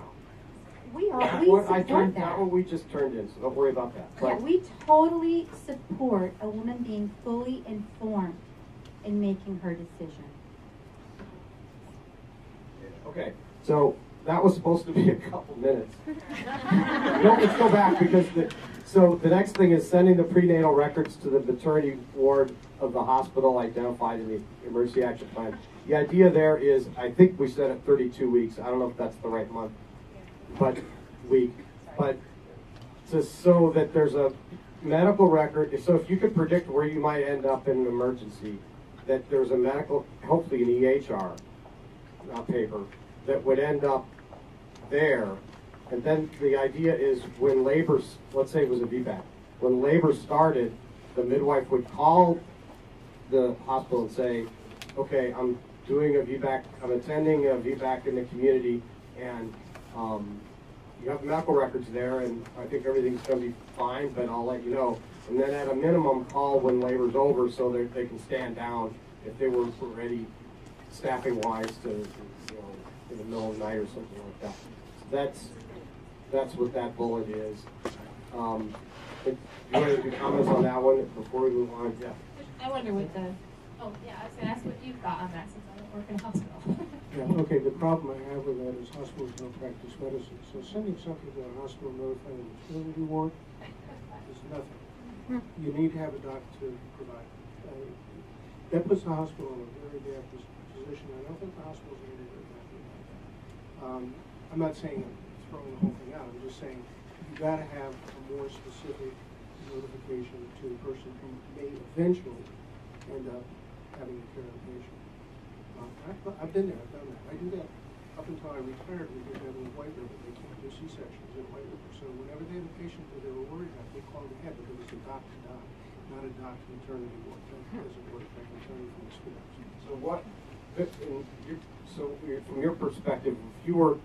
Speaker 5: We support that.
Speaker 1: Not what we just turned in, so don't worry about that.
Speaker 5: Yeah, we totally support a woman being fully informed in making her decision.
Speaker 1: Okay, so that was supposed to be a couple minutes. No, let's go back, because the next thing is sending the prenatal records to the maternity ward of the hospital identified in the emergency action plan. The idea there is, I think we said it 32 weeks. I don't know if that's the right month, but so that there's a medical record. So if you could predict where you might end up in an emergency, that there's a medical, hopefully an EHR paper that would end up there. And then the idea is when labor, let's say it was a VBAC, when labor started, the midwife would call the hospital and say, okay, I'm doing a VBAC, I'm attending a VBAC in the community, and you have medical records there, and I think everything's going to be fine, but I'll let you know. And then at a minimum, call when labor's over so that they can stand down if they were ready, staffing-wise, to, in the middle of the night or something like that. So that's what that bullet is. Do you want to do comments on that one before we move on? Yeah.
Speaker 11: I wonder what the, oh yeah, I was going to ask what you thought on that since I don't work in a hospital.
Speaker 8: Yeah, okay, the problem I have with that is hospitals don't practice medicine. So sending something to a hospital notifying the maternity ward is nothing. You need to have a doctor to provide. That puts the hospital in a very bad position. I don't think the hospital's going to be very happy about that. I'm not saying I'm throwing the whole thing out. I'm just saying you've got to have a more specific notification to the person who may eventually end up having to care of the patient. I've been there, I've done that. I do that up until I retired. We did that in White River. They can't do C-sections in White River. So whenever they had a patient that they were worried about, they called ahead because it was a doc-to-doc, not a doc-to-maternity ward. That doesn't work. I can tell you from experience.
Speaker 1: So what, from your perspective, if you were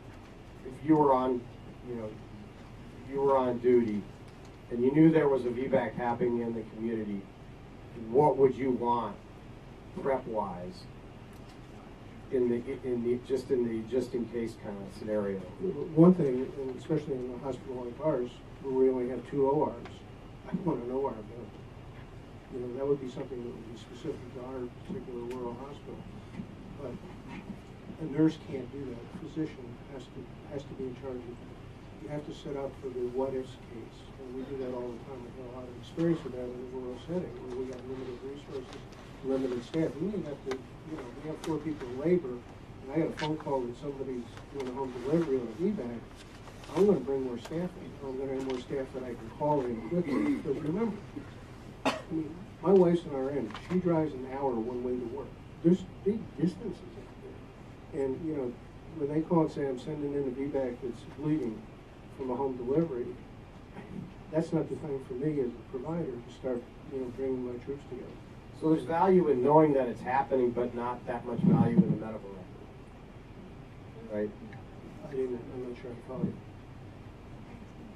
Speaker 1: on, you were on duty, and you knew there was a VBAC happening in the community, what would you want, prep-wise, in the just in case kind of scenario?
Speaker 8: One thing, and especially in a hospital like ours, where we only have 2 ORs, I want an OR built. That would be something that would be specific to our particular rural hospital. But a nurse can't do that. A physician has to be in charge of that. You have to set up for the what-ifs case, and we do that all the time. We have a lot of experience with that in a rural setting, where we got limited resources, limited staff. We may have to, we have 4 people in labor, and I got a phone call that somebody's doing a home delivery on a VBAC. I'm going to bring more staff in. I'm going to have more staff that I can call in quickly. Because remember, my wife's an RN. She drives an hour one way to work. There's big distances out there. And, when they call and say, I'm sending in a VBAC that's bleeding from a home delivery, that's not the time for me as a provider to start, bringing my troops together.
Speaker 1: So there's value in knowing that it's happening, but not that much value in the medical record, right?
Speaker 8: I'm not sure I follow you.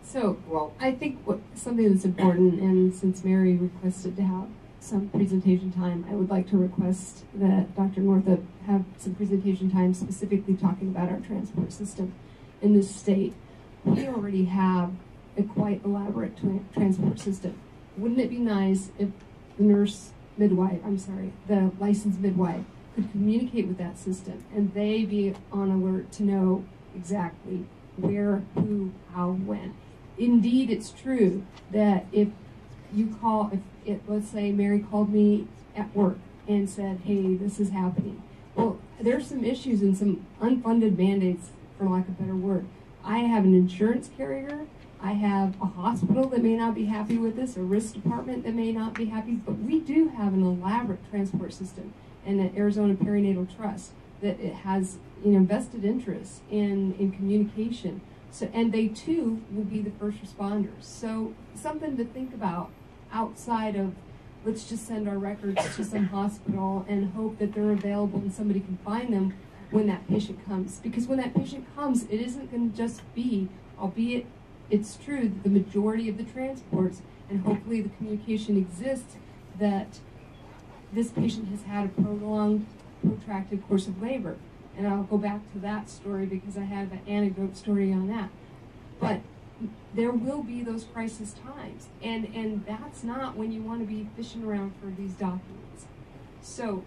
Speaker 7: So, I think something that's important, and since Mary requested to have some presentation time, I would like to request that Dr. Northup have some presentation time specifically talking about our transport system in this state. We already have a quite elaborate transport system. Wouldn't it be nice if the the licensed midwife could communicate with that system and they be on alert to know exactly where, who, how, when? Indeed, it's true that if you call, let's say Mary called me at work and said, hey, this is happening. Well, there's some issues and some unfunded mandates, for lack of a better word. I have an insurance carrier. I have a hospital that may not be happy with this, a risk department that may not be happy, but we do have an elaborate transport system and the Arizona Perinatal Trust that it has vested interest in communication. So, and they too will be the first responders. So something to think about outside of let's just send our records to some hospital and hope that they're available and somebody can find them when that patient comes. Because when that patient comes, it isn't going to just be, albeit it's true that the majority of the transports, and hopefully the communication exists, that this patient has had a prolonged, protracted course of labor. And I'll go back to that story because I have an anecdote story on that. But there will be those crisis times, and that's not when you want to be fishing around for these documents. So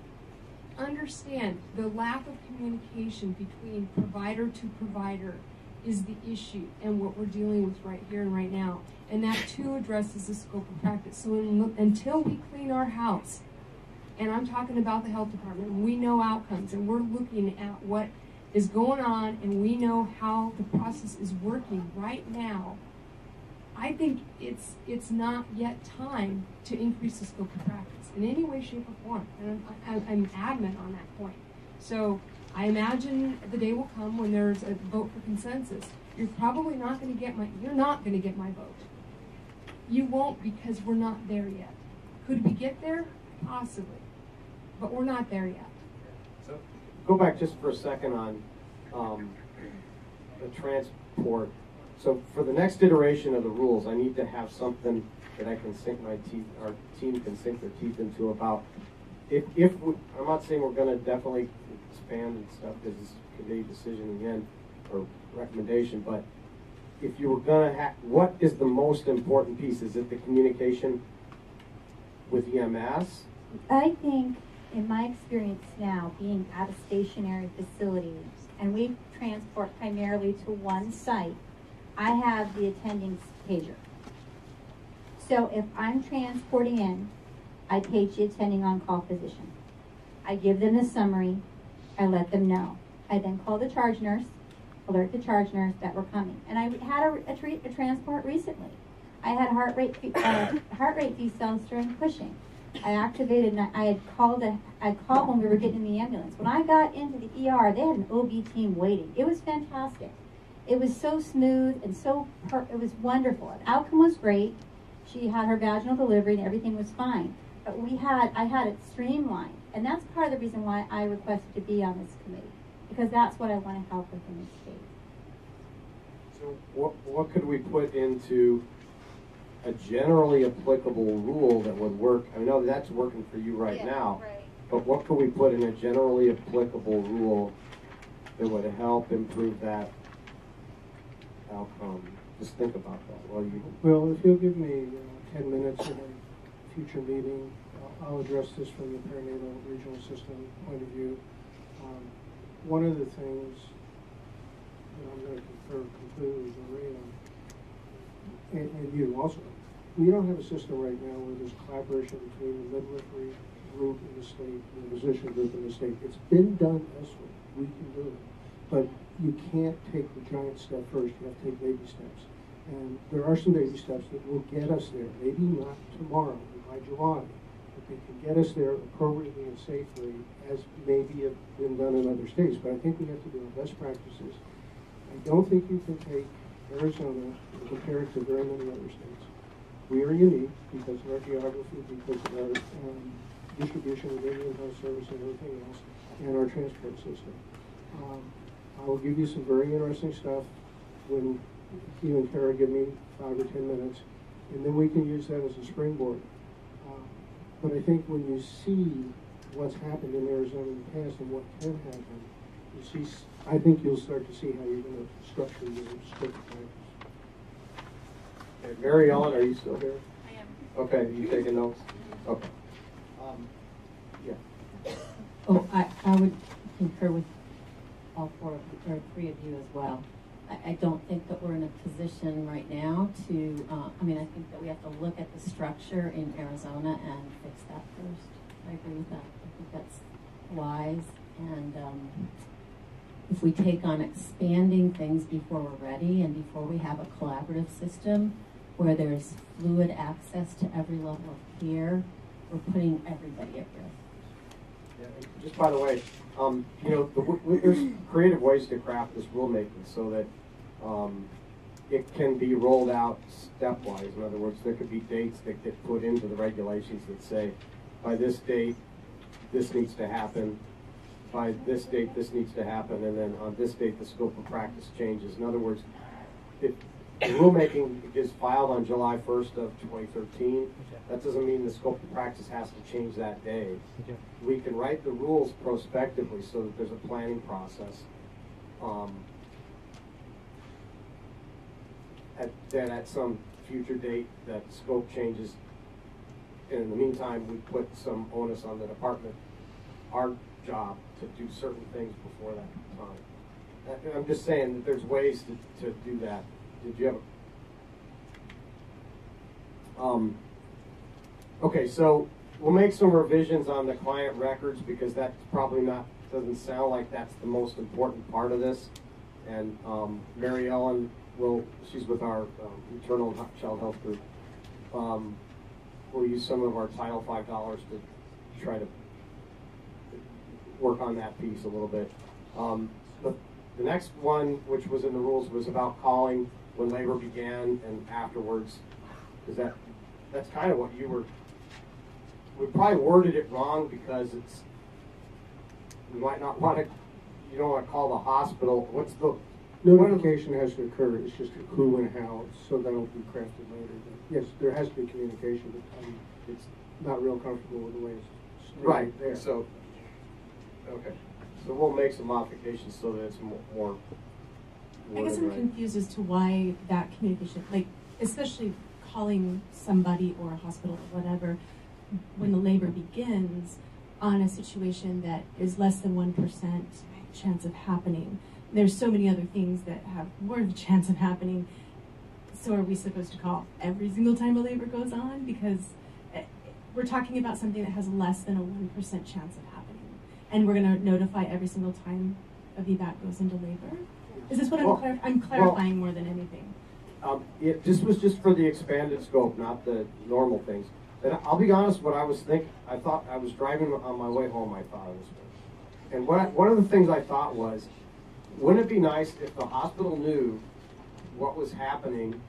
Speaker 7: understand the lack of communication between provider to provider is the issue and what we're dealing with right here and right now. And that too addresses the scope of practice. So until we clean our house, and I'm talking about the health department, we know outcomes and we're looking at what is going on and we know how the process is working right now, I think it's not yet time to increase the scope of practice in any way, shape, or form. And I'm adamant on that point. So I imagine the day will come when there's a vote for consensus. You're probably not going to get you're not going to get my vote. You won't, because we're not there yet. Could we get there? Possibly. But we're not there yet.
Speaker 1: So go back just for a second on the transport. So for the next iteration of the rules, I need to have something that I can sink my teeth, our team can sink their teeth into about if we, I'm not saying we're going to definitely expand and stuff because it's a committee decision in the end or recommendation, but if you were going to have, what is the most important piece? Is it the communication with EMS?
Speaker 5: I think, in my experience now, being at a stationary facility, and we transport primarily to one site, I have the attending's pager. So if I'm transporting in, I page the attending on-call physician. I give them the summary. I let them know. I then call the charge nurse, alert the charge nurse that we're coming. And I had a transport recently. I had heart rate decels during pushing. I activated, and I had called when we were getting in the ambulance. When I got into the ER, they had an OB team waiting. It was fantastic. It was so smooth and it was wonderful. The outcome was great. She had her vaginal delivery and everything was fine. But I had it streamlined. And that's part of the reason why I requested to be on this committee, because that's what I want to help with in this state.
Speaker 1: So what could we put into a generally applicable rule that would work? I know that's working for you right now,
Speaker 4: right.
Speaker 1: But what could we put in a generally applicable rule that would help improve that outcome? Just think about that.
Speaker 8: Well, if you'll give me 10 minutes in a future meeting, I'll address this from the perinatal regional system point of view. One of the things that I'm going to confer completely with Maria, and you also, we don't have a system right now where there's collaboration between the midwifery group in the state and the physician group in the state. It's been done elsewhere. We can do it. But you can't take the giant step first. You have to take baby steps. And there are some baby steps that will get us there. Maybe not tomorrow, but by July. But they can get us there appropriately and safely, as maybe have been done in other states. But I think we have to do our best practices. I don't think you can take Arizona and compare it to very many other states. We are unique because of our geography, because of our distribution of Indian health service and everything else, and our transport system. I will give you some very interesting stuff when you and Kara give me 5 or 10 minutes, and then we can use that as a springboard. But I think when you see what's happened in Arizona in the past and what can happen, you see, I think you'll start to see how you're going to structure your scope of practice.
Speaker 1: Okay, Mary Ellen, are you still here?
Speaker 2: I am.
Speaker 1: Okay, you taking notes? Okay. Yeah.
Speaker 6: Oh, I would concur with all three of you as well. I don't think that we're in a position right now to, I think that we have to look at the structure in Arizona and fix that first. I agree with that. I think that's wise. And if we take on expanding things before we're ready and before we have a collaborative system where there's fluid access to every level of care, we're putting everybody at risk.
Speaker 1: Yeah, just by the way, there's creative ways to craft this rulemaking so that it can be rolled out stepwise. In other words, there could be dates that get put into the regulations that say, by this date, this needs to happen. By this date, this needs to happen, and then on this date, the scope of practice changes. In other words, if the rulemaking is filed on July 1st of 2013, that doesn't mean the scope of practice has to change that day. We can write the rules prospectively so that there's a planning process. At some future date, that scope changes. And in the meantime, we put some onus on the department, our job, to do certain things before that time. I'm just saying that there's ways to do that. Did you have okay, so we'll make some revisions on the client records because that's probably doesn't sound like that's the most important part of this. And Mary Ellen, she's with our maternal child health group. We'll use some of our Title V dollars to try to work on that piece a little bit. But the next one, which was in the rules, was about calling when labor began and afterwards, because that's kind of what you were. We probably worded it wrong because we might not want to. You don't want to call the hospital. What's the
Speaker 8: notification has to occur? It's just who and how, so that'll be crafted later. But yes, there has to be communication, but it's not real comfortable with the way it's
Speaker 1: right
Speaker 8: there.
Speaker 1: So, okay, so we'll make some modifications so that it's more.
Speaker 3: I guess I'm confused as to why that communication, like especially calling somebody or a hospital or whatever when the labor begins on a situation that is less than 1% chance of happening. There's so many other things that have more of a chance of happening. So are we supposed to call every single time a labor goes on? Because we're talking about something that has less than a 1% chance of happening. And we're going to notify every single time a VBAC goes into labor? Is this what I'm clarifying more than anything?
Speaker 1: This was just for the expanded scope, not the normal things. And I'll be honest, what I was thinking, I thought I was driving on my way home, I thought of this one. And one of the things I thought was, wouldn't it be nice if the hospital knew what was happening,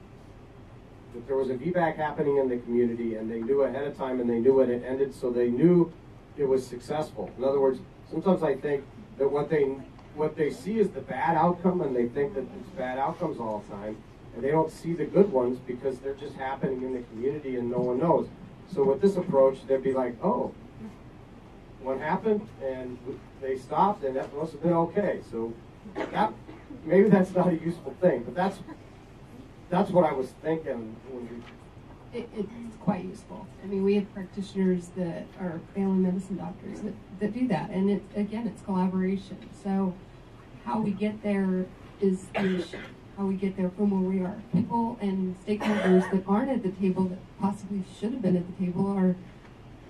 Speaker 1: that there was a VBAC happening in the community, and they knew ahead of time, and they knew when it ended, so they knew it was successful. In other words, sometimes I think that what they see is the bad outcome, and they think that it's bad outcomes all the time, and they don't see the good ones because they're just happening in the community and no one knows. So with this approach, they'd be like, oh, what happened? And they stopped, and that must have been okay. So maybe that's not a useful thing, but that's what I was thinking.
Speaker 7: It's quite useful. I mean, we have practitioners that are family medicine doctors that do that, and it's collaboration. So how we get there is the issue. How we get there from where we are. People and stakeholders that aren't at the table that possibly should have been at the table are,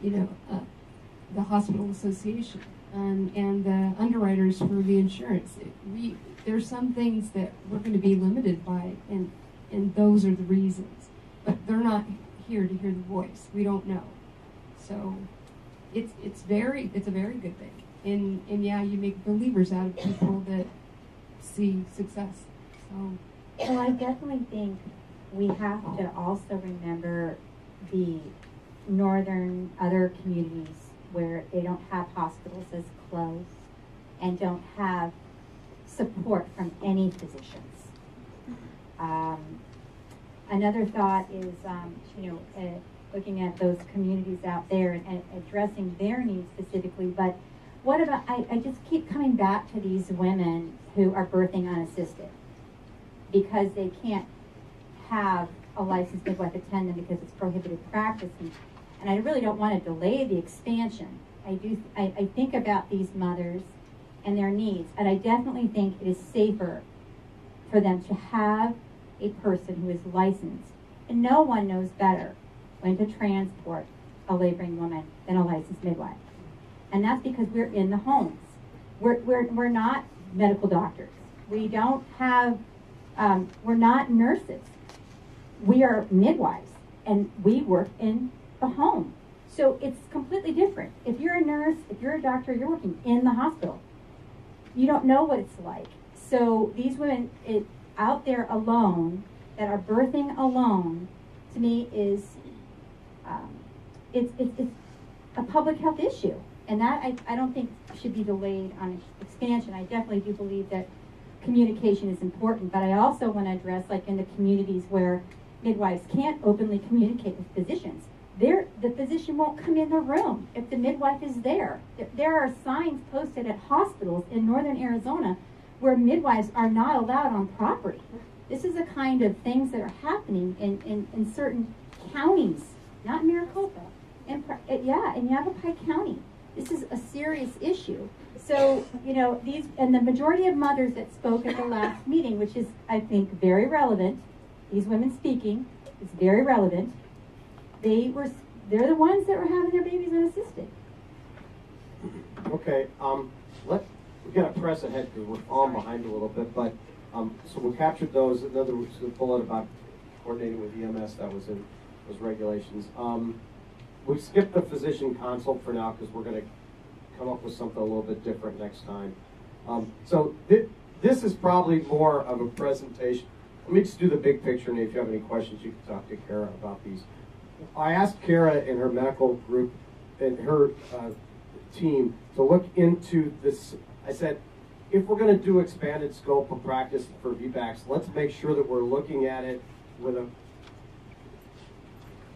Speaker 7: the hospital association and the underwriters for the insurance. There's some things that we're going to be limited by, and those are the reasons. But they're not here to hear the voice. We don't know. So it's a very good thing. And yeah, you make believers out of people that see success.
Speaker 5: Well, I definitely think we have to also remember the northern other communities where they don't have hospitals as close and don't have support from any physicians. Another thought is, looking at those communities out there and addressing their needs specifically, but what about, I just keep coming back to these women who are birthing unassisted, because they can't have a licensed midwife attend them because it's prohibited practice, and I really don't want to delay the expansion. I think about these mothers and their needs, and I definitely think it is safer for them to have a person who is licensed, and no one knows better when to transport a laboring woman than a licensed midwife, and that's because we're in the homes. We're not medical doctors. We don't have. We're not nurses. We are midwives, and we work in the home. So it's completely different. If you're a nurse, if you're a doctor, you're working in the hospital. You don't know what it's like. So these women out there alone, that are birthing alone, to me is it's a public health issue, and that I don't think should be delayed on expansion. I definitely do believe that communication is important, but I also want to address, like in the communities where midwives can't openly communicate with physicians, the physician won't come in the room if the midwife is there. There are signs posted at hospitals in northern Arizona where midwives are not allowed on property. This is the kind of things that are happening in certain counties, not in Maricopa, in Yavapai County. This is a serious issue. So, these, and the majority of mothers that spoke at the last meeting, which is, I think, very relevant, these women speaking, is very relevant, they're the ones that were having their babies unassisted.
Speaker 1: Okay, we gotta press ahead because we're falling behind a little bit, but, so we captured those. In other words, the bullet about coordinating with EMS, that was in those regulations. We skipped the physician consult for now because we're gonna come up with something a little bit different next time. So this is probably more of a presentation. Let me just do the big picture, and if you have any questions, you can talk to Kara about these. I asked Kara and her medical group and her team to look into this. I said, if we're going to do expanded scope of practice for VBACs, let's make sure that we're looking at it with a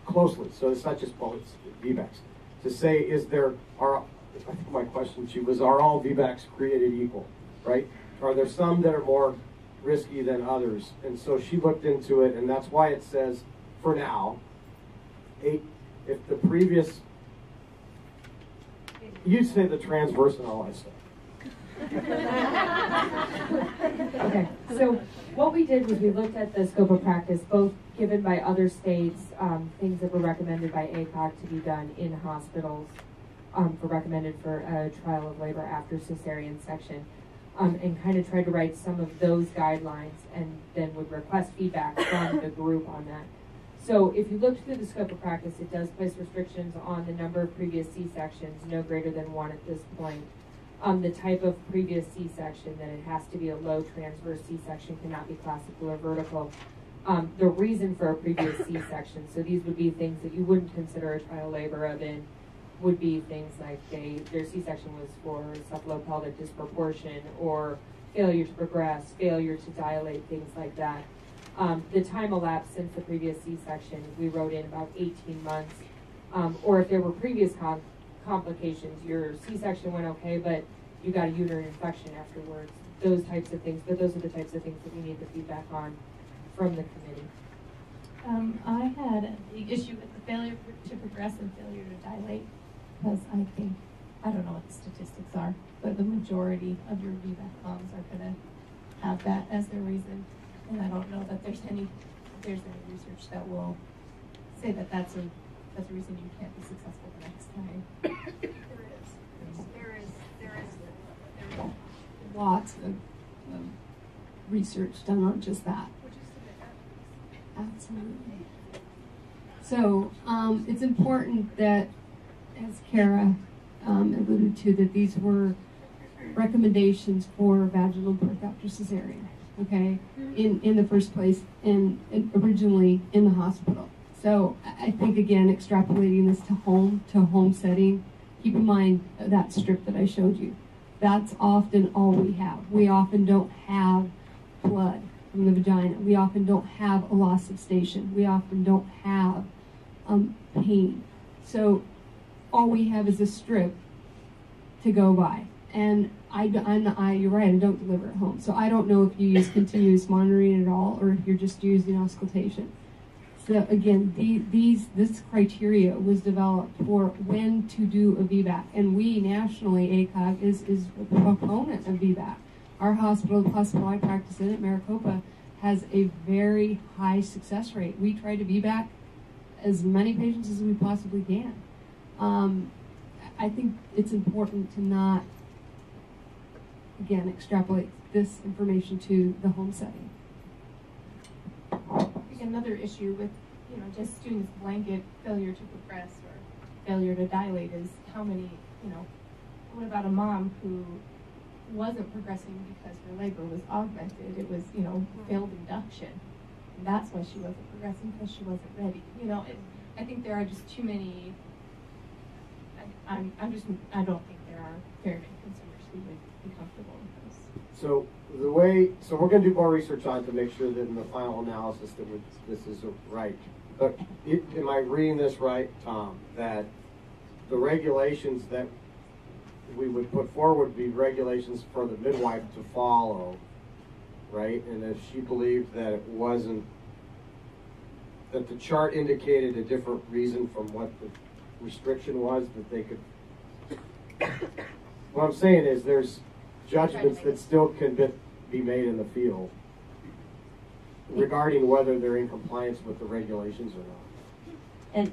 Speaker 1: closely. So it's not just bullets, VBACs. To say, I think my question to you was, are all VBACs created equal, right? Are there some that are more risky than others? And so she looked into it, and that's why it says, for now, if the previous, you'd say the transverse and all that stuff.
Speaker 10: Okay, so what we did was we looked at the scope of practice, both given by other states, things that were recommended by ACOG to be done in hospitals, recommended for a trial of labor after cesarean section, and kind of tried to write some of those guidelines and then would request feedback from the group on that. So if you look through the scope of practice, it does place restrictions on the number of previous C-sections, no greater than 1 at this point. The type of previous C-section, that it has to be a low transverse C-section, cannot be classical or vertical. The reason for a previous C-section, so these would be things that you wouldn't consider a trial labor of in, would be things like their C-section was for cephalopelvic disproportion or failure to progress, failure to dilate, things like that. The time elapsed since the previous C-section, we wrote in about 18 months. Or if there were previous complications, your C-section went okay, but you got a uterine infection afterwards, those types of things. But those are the types of things that we need the feedback on from the committee.
Speaker 3: I had an issue with the failure to progress and failure to dilate, because I think, I don't know what the statistics are, but the majority of your VBAC moms are going to have that as their reason. And I don't know that there's any research that will say that that's a reason you can't be successful the next time.
Speaker 4: There is
Speaker 7: Lots of research done on just that. Absolutely. So it's important that, as Kara alluded to, that these were recommendations for vaginal birth after cesarean, okay, in the first place, and originally in the hospital. So I think, again, extrapolating this to home setting, keep in mind that strip that I showed you. That's often all we have. We often don't have blood from the vagina. We often don't have a loss of station. We often don't have pain. So all we have is a strip to go by. And you're right, I don't deliver at home. So I don't know if you use continuous monitoring at all, or if you're just using auscultation. So again, this criteria was developed for when to do a VBAC. And we nationally, ACOG is a proponent of VBAC. Our hospital, the hospital I practice in at Maricopa, has a very high success rate. We try to VBAC as many patients as we possibly can. I think it's important to not, again, extrapolate this information to the home setting.
Speaker 3: I think another issue with, just doing this blanket failure to progress or failure to dilate is how many, what about a mom who wasn't progressing because her labor was augmented? It was, failed induction. And that's why she wasn't progressing, because she wasn't ready. I think there are just too many, I don't think there are very many consumers who would be comfortable with this.
Speaker 1: So we're going to do more research on it to make sure that in the final analysis that this is right. But am I reading this right, Tom, that the regulations that we would put forward would be regulations for the midwife to follow, right? And if she believed that it wasn't, that the chart indicated a different reason from what the restriction was, that they could, what I'm saying is there's judgments that still can be made in the field regarding whether they're in compliance with the regulations or not.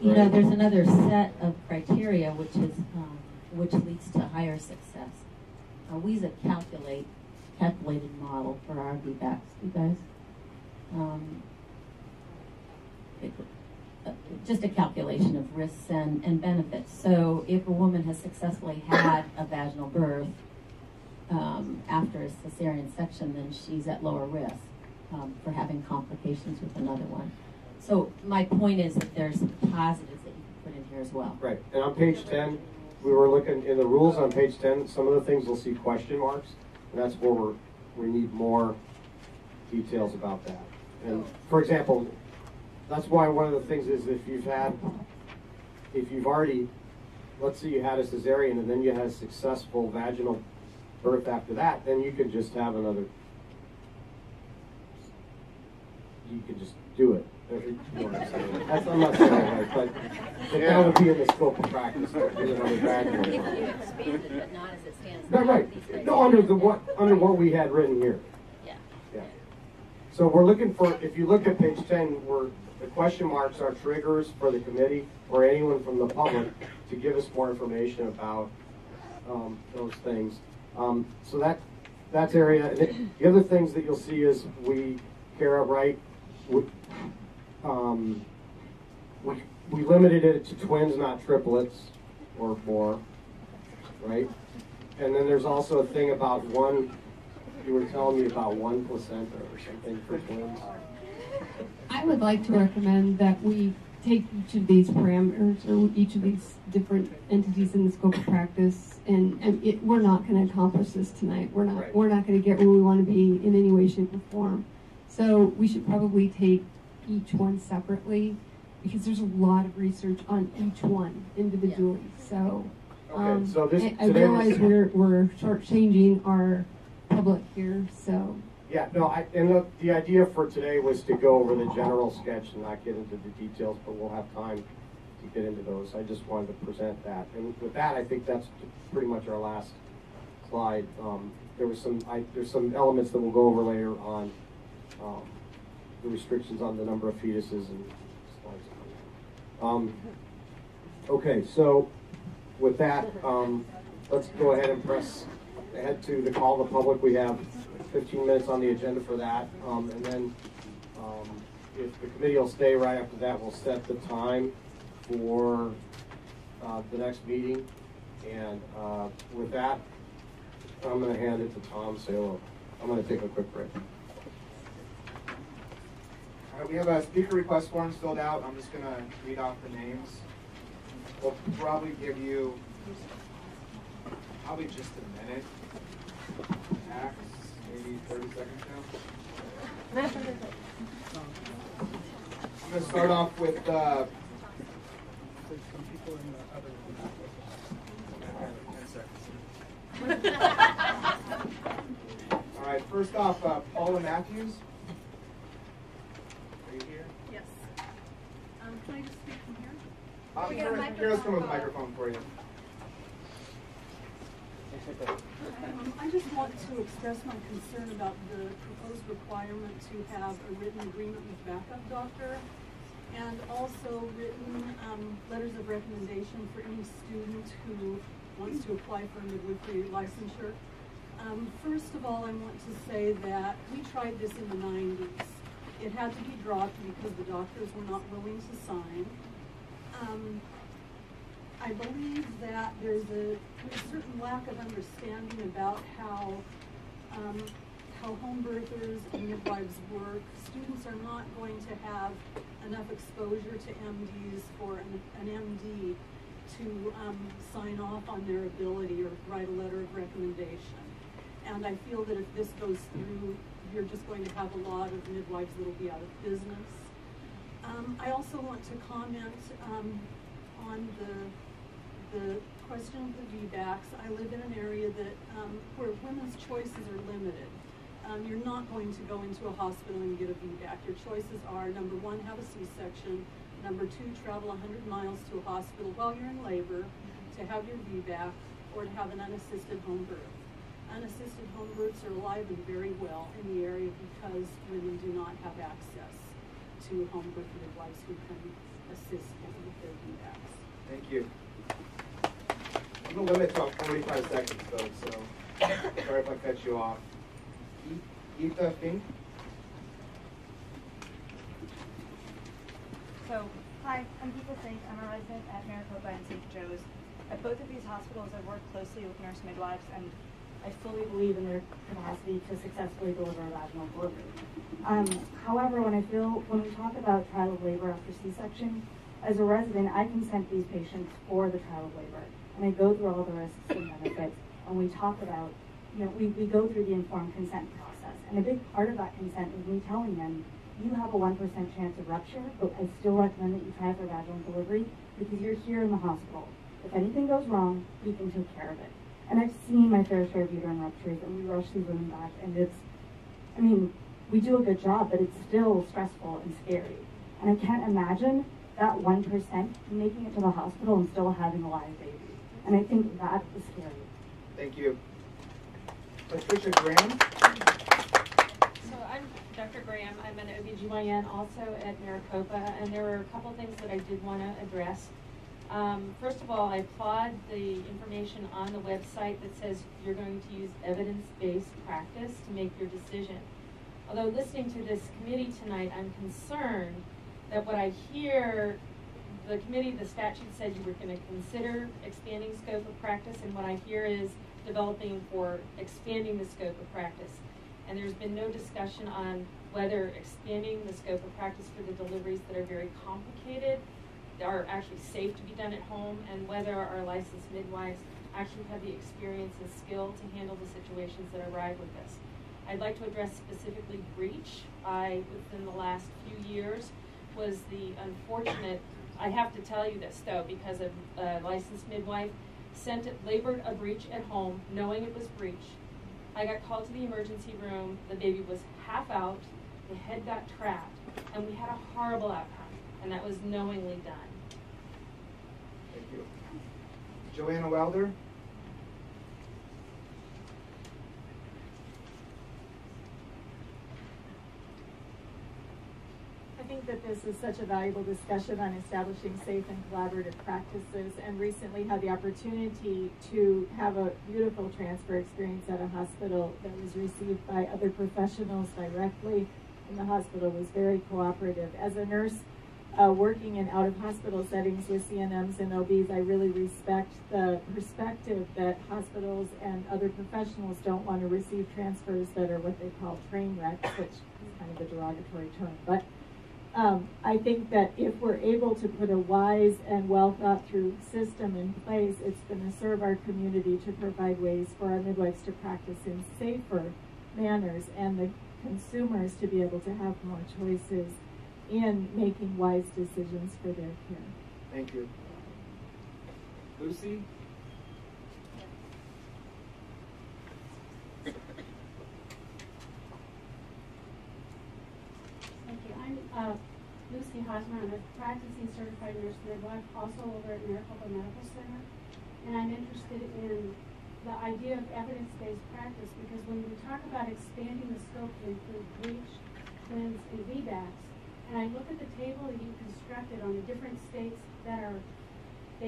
Speaker 6: And there's another set of criteria which leads to higher success. we use a calculated model for our VBACs, you guys. Just a calculation of risks and benefits. So if a woman has successfully had a vaginal birth after a cesarean section, then she's at lower risk for having complications with another one. So my point is that there's positives that you can put in here as well.
Speaker 1: Right, and on page 10, we were looking in the rules on page 10, some of the things will see question marks, and that's where we need more details about that. And for example, that's why one of the things is if you've already, let's say you had a cesarean and then you had a successful vaginal birth after that, then you could just have another, you could just do it. You know what I'm saying? I'm not saying that right, but that would be in the scope of practice.
Speaker 6: If you expanded but not as it stands now.
Speaker 1: Right. No, under what we had written here.
Speaker 6: Yeah.
Speaker 1: Yeah. So we're looking for, if you look at page 10, the question marks are triggers for the committee or anyone from the public to give us more information about those things. So that's area. And the other things that you'll see is Kara, right? We limited it to twins, not triplets or more, right? And then there's also a thing about you were telling me about 1% or something for twins.
Speaker 7: I would like to recommend that we take each of these parameters or each of these different entities in the scope of practice, and we're not going to accomplish this tonight. We're not going to get where we want to be in any way, shape, or form. So we should probably take each one separately because there's a lot of research on each one individually. So,
Speaker 1: so
Speaker 7: I realize we're shortchanging our public here. So.
Speaker 1: Yeah, no, and the idea for today was to go over the general sketch and not get into the details, but we'll have time to get into those. I just wanted to present that. And with that, I think that's pretty much our last slide. There's some elements that we'll go over later on the restrictions on the number of fetuses and slides on that. Okay, so with that, let's go ahead and press ahead to the call of the public. We have 15 minutes on the agenda for that, and then if the committee will stay right after that, we'll set the time for the next meeting. And with that, I'm going to hand it to Tom Salo. I'm going to take a quick break.
Speaker 9: All right, we have a speaker request form filled out. I'm just going to read off the names. We'll probably give you just a minute. Max, maybe 30 seconds now. I'm going to start off with some people in the other room. 10 seconds. All right, first off, Paula Matthews. Are you here?
Speaker 12: Yes. Can I just speak from here?
Speaker 9: Kara's coming with a microphone for you.
Speaker 12: I just want to express my concern about the proposed requirement to have a written agreement with backup doctor and also written letters of recommendation for any student who wants to apply for a midwifery licensure. First of all, I want to say that we tried this in the 90s. It had to be dropped because the doctors were not willing to sign. I believe that there's a certain lack of understanding about how home birthers and midwives work. Students are not going to have enough exposure to MDs for an MD to sign off on their ability or write a letter of recommendation. And I feel that if this goes through, you're just going to have a lot of midwives that will be out of business. I also want to comment on the question of the VBACs. I live in an area that where women's choices are limited. You're not going to go into a hospital and get a VBAC. Your choices are, number one, have a C-section. Number two, travel 100 miles to a hospital while you're in labor to have your VBAC, or to have an unassisted home birth. Unassisted home births are alive and very well in the area because women do not have access to home birth midwives who can assist them with their VBACs.
Speaker 9: Thank you. I'm going to limit to about 45 seconds, though, so Sorry if I cut you off. Etha Fink.
Speaker 13: So, hi, I'm People Think. I'm a resident at Maricopa and St. Joe's. At both of these hospitals, I've worked closely with nurse midwives, and I fully believe in their capacity to successfully deliver a vaginal delivery. However, when we talk about trial of labor after C-section, as a resident, I consent these patients for the trial of labor, and I go through all the risks and benefits, and we talk about, we go through the informed consent process. And a big part of that consent is me telling them, you have a 1% chance of rupture, but I still recommend that you try for vaginal delivery because you're here in the hospital. If anything goes wrong, we can take care of it. And I've seen my fair share of uterine ruptures, and we rush these women back, and we do a good job, but it's still stressful and scary. And I can't imagine that 1% making it to the hospital and still having a live baby. And I think that is scary.
Speaker 9: Thank you. Patricia Graham.
Speaker 14: So I'm Dr. Graham. I'm an OBGYN also at Maricopa, and there were a couple things that I did want to address. First of all, I applaud the information on the website that says you're going to use evidence-based practice to make your decision. Although listening to this committee tonight, I'm concerned that what I hear, the committee, the statute said you were going to consider expanding scope of practice, and what I hear is developing for expanding the scope of practice. And there's been no discussion on whether expanding the scope of practice for the deliveries that are very complicated are actually safe to be done at home, and whether our licensed midwives actually have the experience and skill to handle the situations that arrive with this. I'd like to address specifically breach. Within the last few years, was the unfortunate, I have to tell you this though, because a licensed midwife labored a breach at home, knowing it was breach. I got called to the emergency room, the baby was half out, the head got trapped, and we had a horrible outcome, and that was knowingly done.
Speaker 9: Thank you. Joanna Welder.
Speaker 15: I think that this is such a valuable discussion on establishing safe and collaborative practices, and recently had the opportunity to have a beautiful transfer experience at a hospital that was received by other professionals directly, and the hospital was very cooperative. As a nurse working in out-of-hospital settings with CNMs and OBs, I really respect the perspective that hospitals and other professionals don't want to receive transfers that are what they call train wrecks, which is kind of a derogatory term. But I think that if we're able to put a wise and well thought through system in place, it's going to serve our community to provide ways for our midwives to practice in safer manners, and the consumers to be able to have more choices in making wise decisions for their care.
Speaker 9: Thank you. Lucy?
Speaker 16: Thank you. I'm Lucy Hosmer. I'm a practicing certified nurse midwife, also over at Maricopa Medical Center. And I'm interested in the idea of evidence-based practice, because when we talk about expanding the scope to include breech, twins, and VBACs, and I look at the table that you constructed on the different states that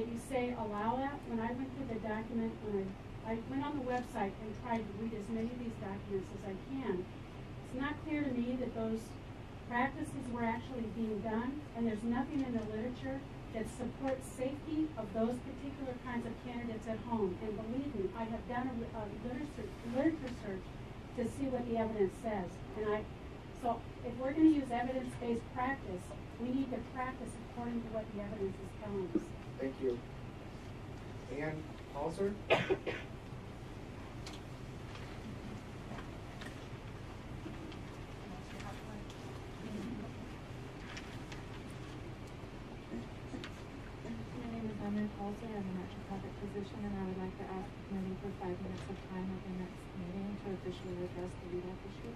Speaker 16: you say allow that, when I went through the document, when I went on the website and tried to read as many of these documents as I can, it's not clear to me that those practices were actually being done, and there's nothing in the literature that supports safety of those particular kinds of candidates at home. And believe me, I have done a literature search to see what the evidence says. So if we're going to use evidence-based practice, we need to practice according to what the evidence is telling us.
Speaker 9: Thank you. Ann Halser?
Speaker 17: I'm a naturopathic physician, and I would like to ask the committee for 5 minutes of time at the next meeting to officially address the VBAC issue.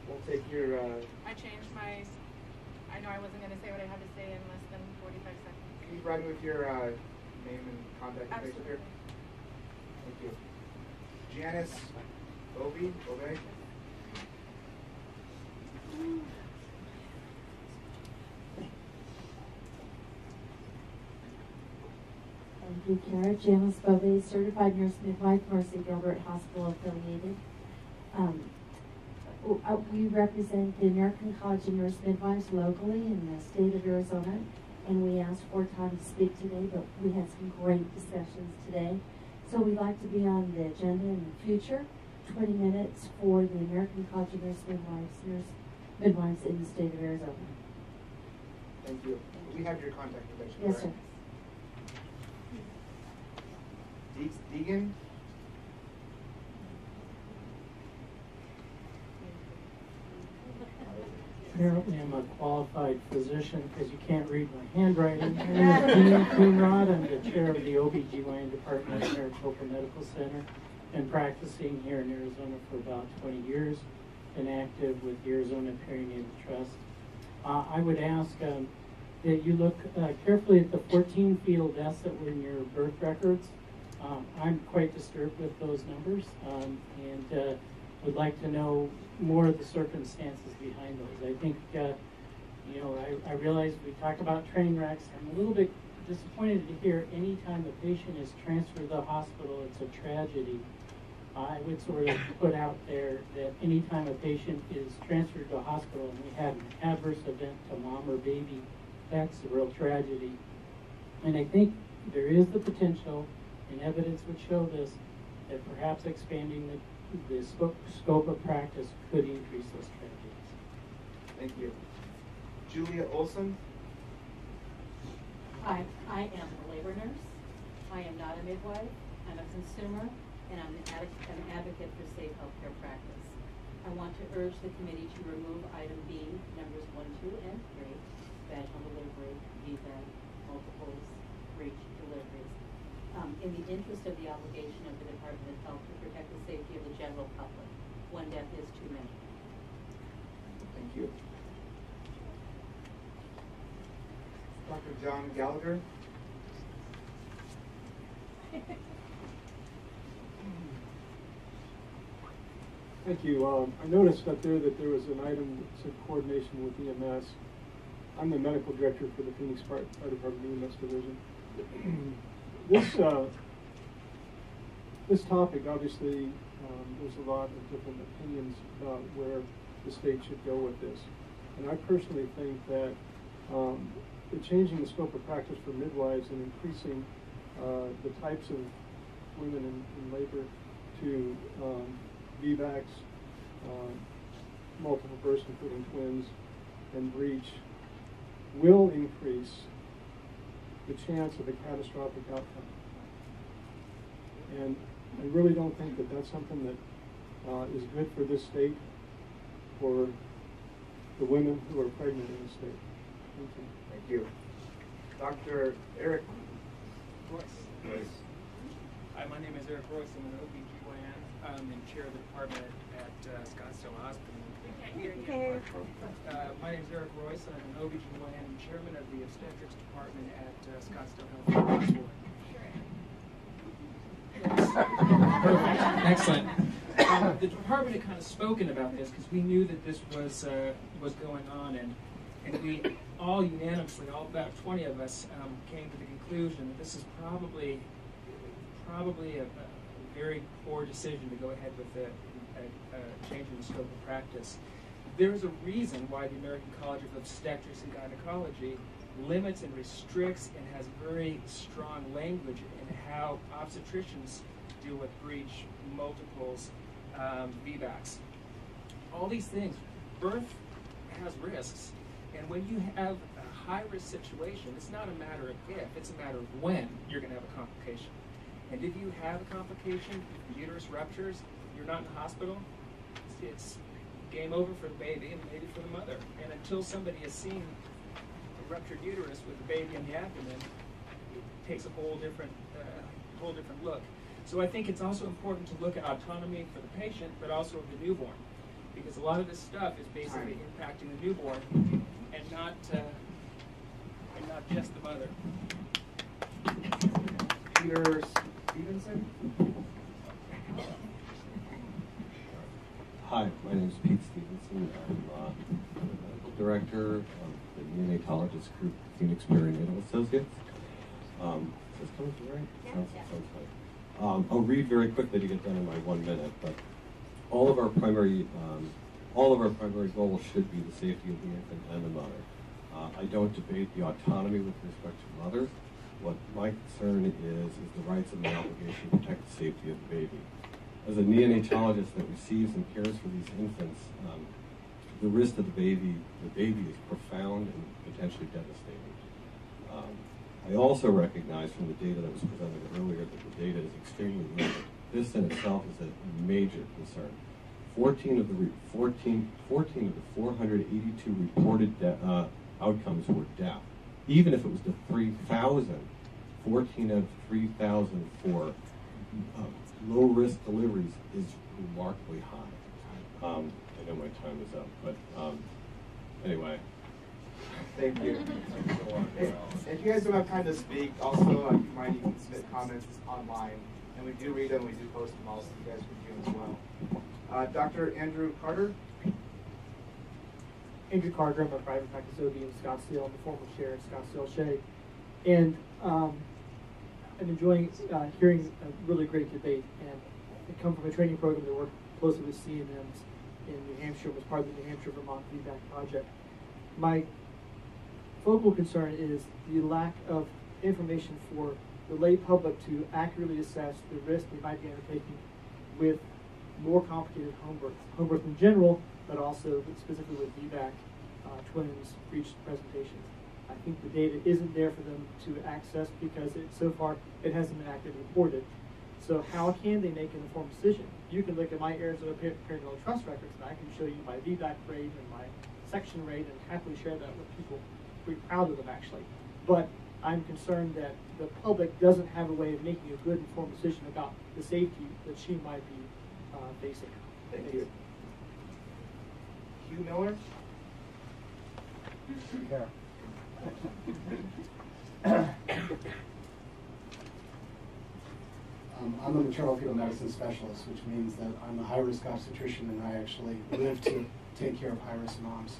Speaker 9: We'll take your...
Speaker 11: I changed my... I know I wasn't going to say what I had to say in less than 45 seconds.
Speaker 9: Can you provide me with your name and contact information here? Thank you. Janice Obey?
Speaker 18: Thank you, Kara. Janice Bove, certified nurse midwife, Mercy Gilbert Hospital affiliated. We represent the American College of Nurse Midwives locally in the state of Arizona, and we asked for time to speak today, but we had some great discussions today. So we'd like to be on the agenda in the future, 20 minutes for the American College of Nurse Midwives in the state of Arizona.
Speaker 9: Thank you. We have your contact information.
Speaker 18: Yes, sir.
Speaker 9: Deegan?
Speaker 8: Apparently I'm a qualified physician because you can't read my handwriting. My name is Dean Coonrod. I'm the chair of the OBGYN department at Maricopa Medical Center. Been practicing here in Arizona for about 20 years. Been active with the Arizona Perinatal Trust. I would ask that you look carefully at the 14 fetal deaths that were in your birth records. I'm quite disturbed with those numbers and would like to know more of the circumstances behind those. I think, I realize we talk about train wrecks. I'm a little bit disappointed to hear any time a patient is transferred to the hospital, it's a tragedy. I would sort of put out there that any time a patient is transferred to a hospital and we have an adverse event to mom or baby, that's a real tragedy. And I think there is the potential, and evidence would show this, that perhaps expanding the scope of practice could increase those tragedies.
Speaker 9: Thank you. Julia Olson?
Speaker 19: Hi, I am a labor nurse. I am not a midwife. I'm a consumer, and I'm an advocate for safe healthcare practice. I want to urge the committee to remove item B, numbers 1, 2, and 3, vaginal delivery, VBAC, multiples, breech deliveries, in the interest of the obligation of the Department of Health to protect the safety of the general public. One death is too many.
Speaker 9: Thank you. Dr. John Gallagher?
Speaker 8: Thank you. I noticed up there that there was an item that said coordination with EMS. I'm the medical director for the Phoenix Fire Department EMS Division. This topic, obviously, there's a lot of different opinions about where the state should go with this. And I personally think that changing the scope of practice for midwives and increasing the types of women in labor to VBACs, multiple births including twins, and breech will increase the chance of a catastrophic outcome. And I really don't think that that's something that is good for this state, for the women who are pregnant in the state. Thank you.
Speaker 9: Thank you. Dr. Eric Royce.
Speaker 20: Hi, my name is Eric Royce. I'm an OBGYN. I'm in chair of the department at Scottsdale Hospital. My name is Eric Royce. I'm an OBGYN and chairman of the obstetrics department at Scottsdale Health Hospital. Perfect. Excellent. The department had kind of spoken about this because we knew that this was going on, and we all unanimously, all about 20 of us, came to the conclusion that this is probably a very poor decision to go ahead with changing the scope of practice. There's a reason why the American College of Obstetrics and Gynecology limits and restricts and has very strong language in how obstetricians deal with breech, multiples, VBACs. All these things. Birth has risks, and when you have a high-risk situation, it's not a matter of if, it's a matter of when you're going to have a complication. And if you have a complication, if the uterus ruptures, you're not in the hospital, it's game over for the baby and maybe for the mother. And until somebody has seen a ruptured uterus with the baby in the abdomen, it takes a whole different look. So I think it's also important to look at autonomy for the patient, but also of the newborn, because a lot of this stuff is basically impacting the newborn and not just the mother.
Speaker 9: Peter Stevenson?
Speaker 21: Hi, my name is Pete Stevenson. I'm the medical director of the neonatologist group, Phoenix Perinatal Associates. Is this coming through right? Sounds fine. I'll read very quickly to get done in my 1 minute, but all of our primary goals should be the safety of the infant and the mother. I don't debate the autonomy with respect to mothers. What my concern is the rights and the obligation to protect the safety of the baby. As a neonatologist that receives and cares for these infants, the risk to the baby is profound and potentially devastating. I also recognize from the data that was presented earlier that the data is extremely limited. This in itself is a major concern. 14 of the 482 reported outcomes were death. Even if it was the 3,000, 14 out of 3,000 for low-risk deliveries is remarkably high. I know my time is up, but anyway.
Speaker 9: Thank you. If you guys don't have time to speak, also keep in mind you can submit comments online, and we do read them, we do post them all, so you guys can do as well. Dr. Andrew Carter.
Speaker 2: Andrew Carter, I'm a private practice OB in Scottsdale. I'm the former chair at Scottsdale Shea. And I'm enjoying hearing a really great debate. And I come from a training program that worked closely with CNMs in New Hampshire, was part of the New Hampshire-Vermont Feedback Project. My focal concern is the lack of information for the lay public to accurately assess the risk they might be undertaking with more complicated home birth in general, but also specifically with VBAC twins breech presentations. I think the data isn't there for them to access because so far it hasn't been actively reported. So how can they make an informed decision? You can look at my Arizona perinatal trust records and I can show you my VBAC rate and my section rate and happily share that with people. Pretty proud of them actually. But I'm concerned that the public doesn't have a way of making a good informed decision about the safety that she might be facing.
Speaker 9: Thank you. Hugh Miller.
Speaker 22: I'm a maternal fetal medicine specialist, which means that I'm a high-risk obstetrician and I actually live to take care of high-risk moms.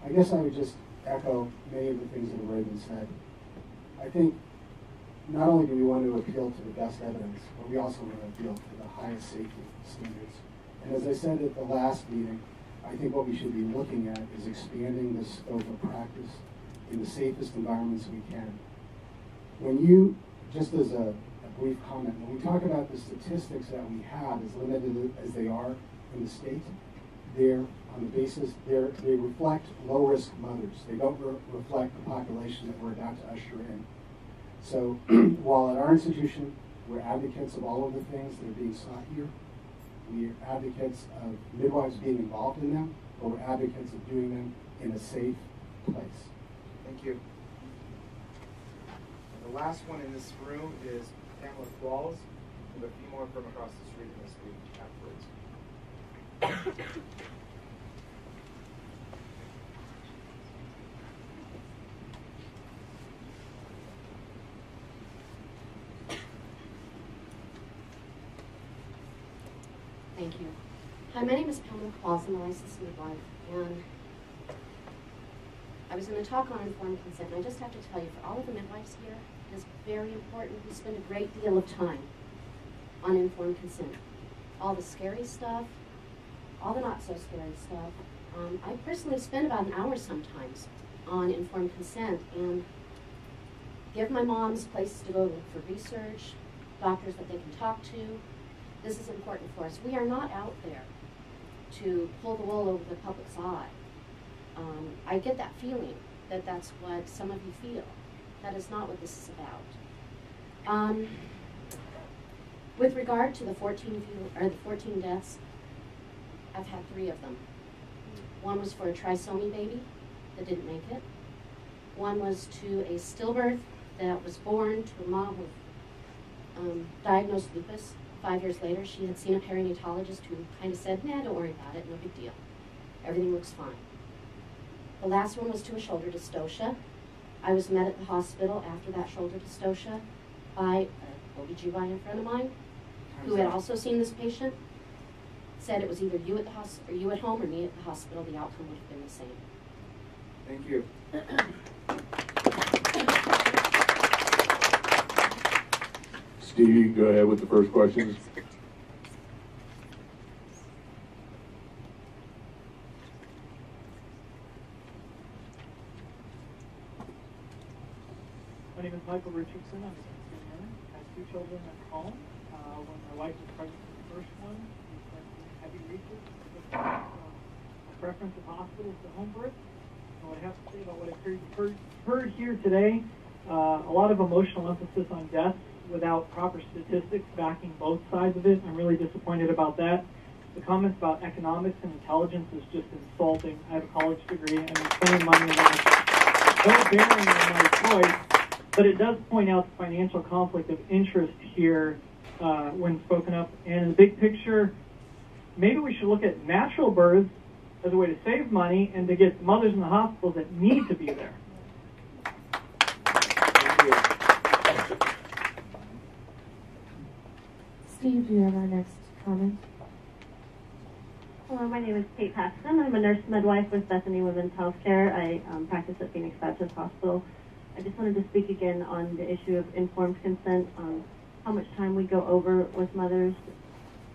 Speaker 22: I guess I would just echo many of the things that have already been said. I think not only do we want to appeal to the best evidence, but we also want to appeal to the highest safety standards. And as I said at the last meeting, I think what we should be looking at is expanding the scope of practice in the safest environments we can. When you, just as a brief comment, when we talk about the statistics that we have, as limited as they are in the state, they're on the basis, they reflect low-risk mothers. They don't reflect the population that we're about to usher in. So while at our institution, we're advocates of all of the things that are being sought here, we are advocates of midwives being involved in them, but we're advocates of doing them in a safe place.
Speaker 9: Thank you. And the last one in this room is Pamela Qualls, and a few more from across the street in this week afterwards.
Speaker 23: Thank you. Hi, my name is Pamela Qualls. I'm a licensed midwife, and I was going to talk on informed consent, and I just have to tell you, for all of the midwives here, it is very important. We spend a great deal of time on informed consent. All the scary stuff, all the not so scary stuff. I personally spend about an hour sometimes on informed consent and give my moms places to go for research, doctors that they can talk to. This is important for us. We are not out there to pull the wool over the public's eye. I get that feeling that that's what some of you feel. That is not what this is about. With regard to the 14 deaths, I've had 3 of them. One was for a trisomy baby that didn't make it. One was to a stillbirth that was born to a mom with diagnosed lupus. 5 years later, she had seen a perinatologist who kind of said, nah, don't worry about it, no big deal. Everything looks fine. The last one was to a shoulder dystocia. I was met at the hospital after that shoulder dystocia by an OB/GYN friend of mine who had also seen this patient, said it was either you at the hospital, or you at home, or me at the hospital. The outcome would have been the same.
Speaker 9: Thank you.
Speaker 4: Stevie, go ahead with the first questions.
Speaker 2: My name is Michael Richardson. I'm a consumer. I have 2 children at home. When my wife was pregnant with the first one, we started doing heavy research. My preference of hospitals to home birth. And what I have to say about what I've heard here today, a lot of emotional emphasis on death without proper statistics backing both sides of it. I'm really disappointed about that. The comments about economics and intelligence is just insulting. I have a college degree and I'm spending money on that. No bearing on my choice, but it does point out the financial conflict of interest here when spoken up. And in the big picture, maybe we should look at natural births as a way to save money and to get mothers in the hospitals that need to be there.
Speaker 18: Steve, do you have our next comment?
Speaker 5: Hello, my name is Kate Paxton. I'm a nurse midwife with Bethany Women's Healthcare. I practice at Phoenix Baptist Hospital. I just wanted to speak again on the issue of informed consent, how much time we go over with mothers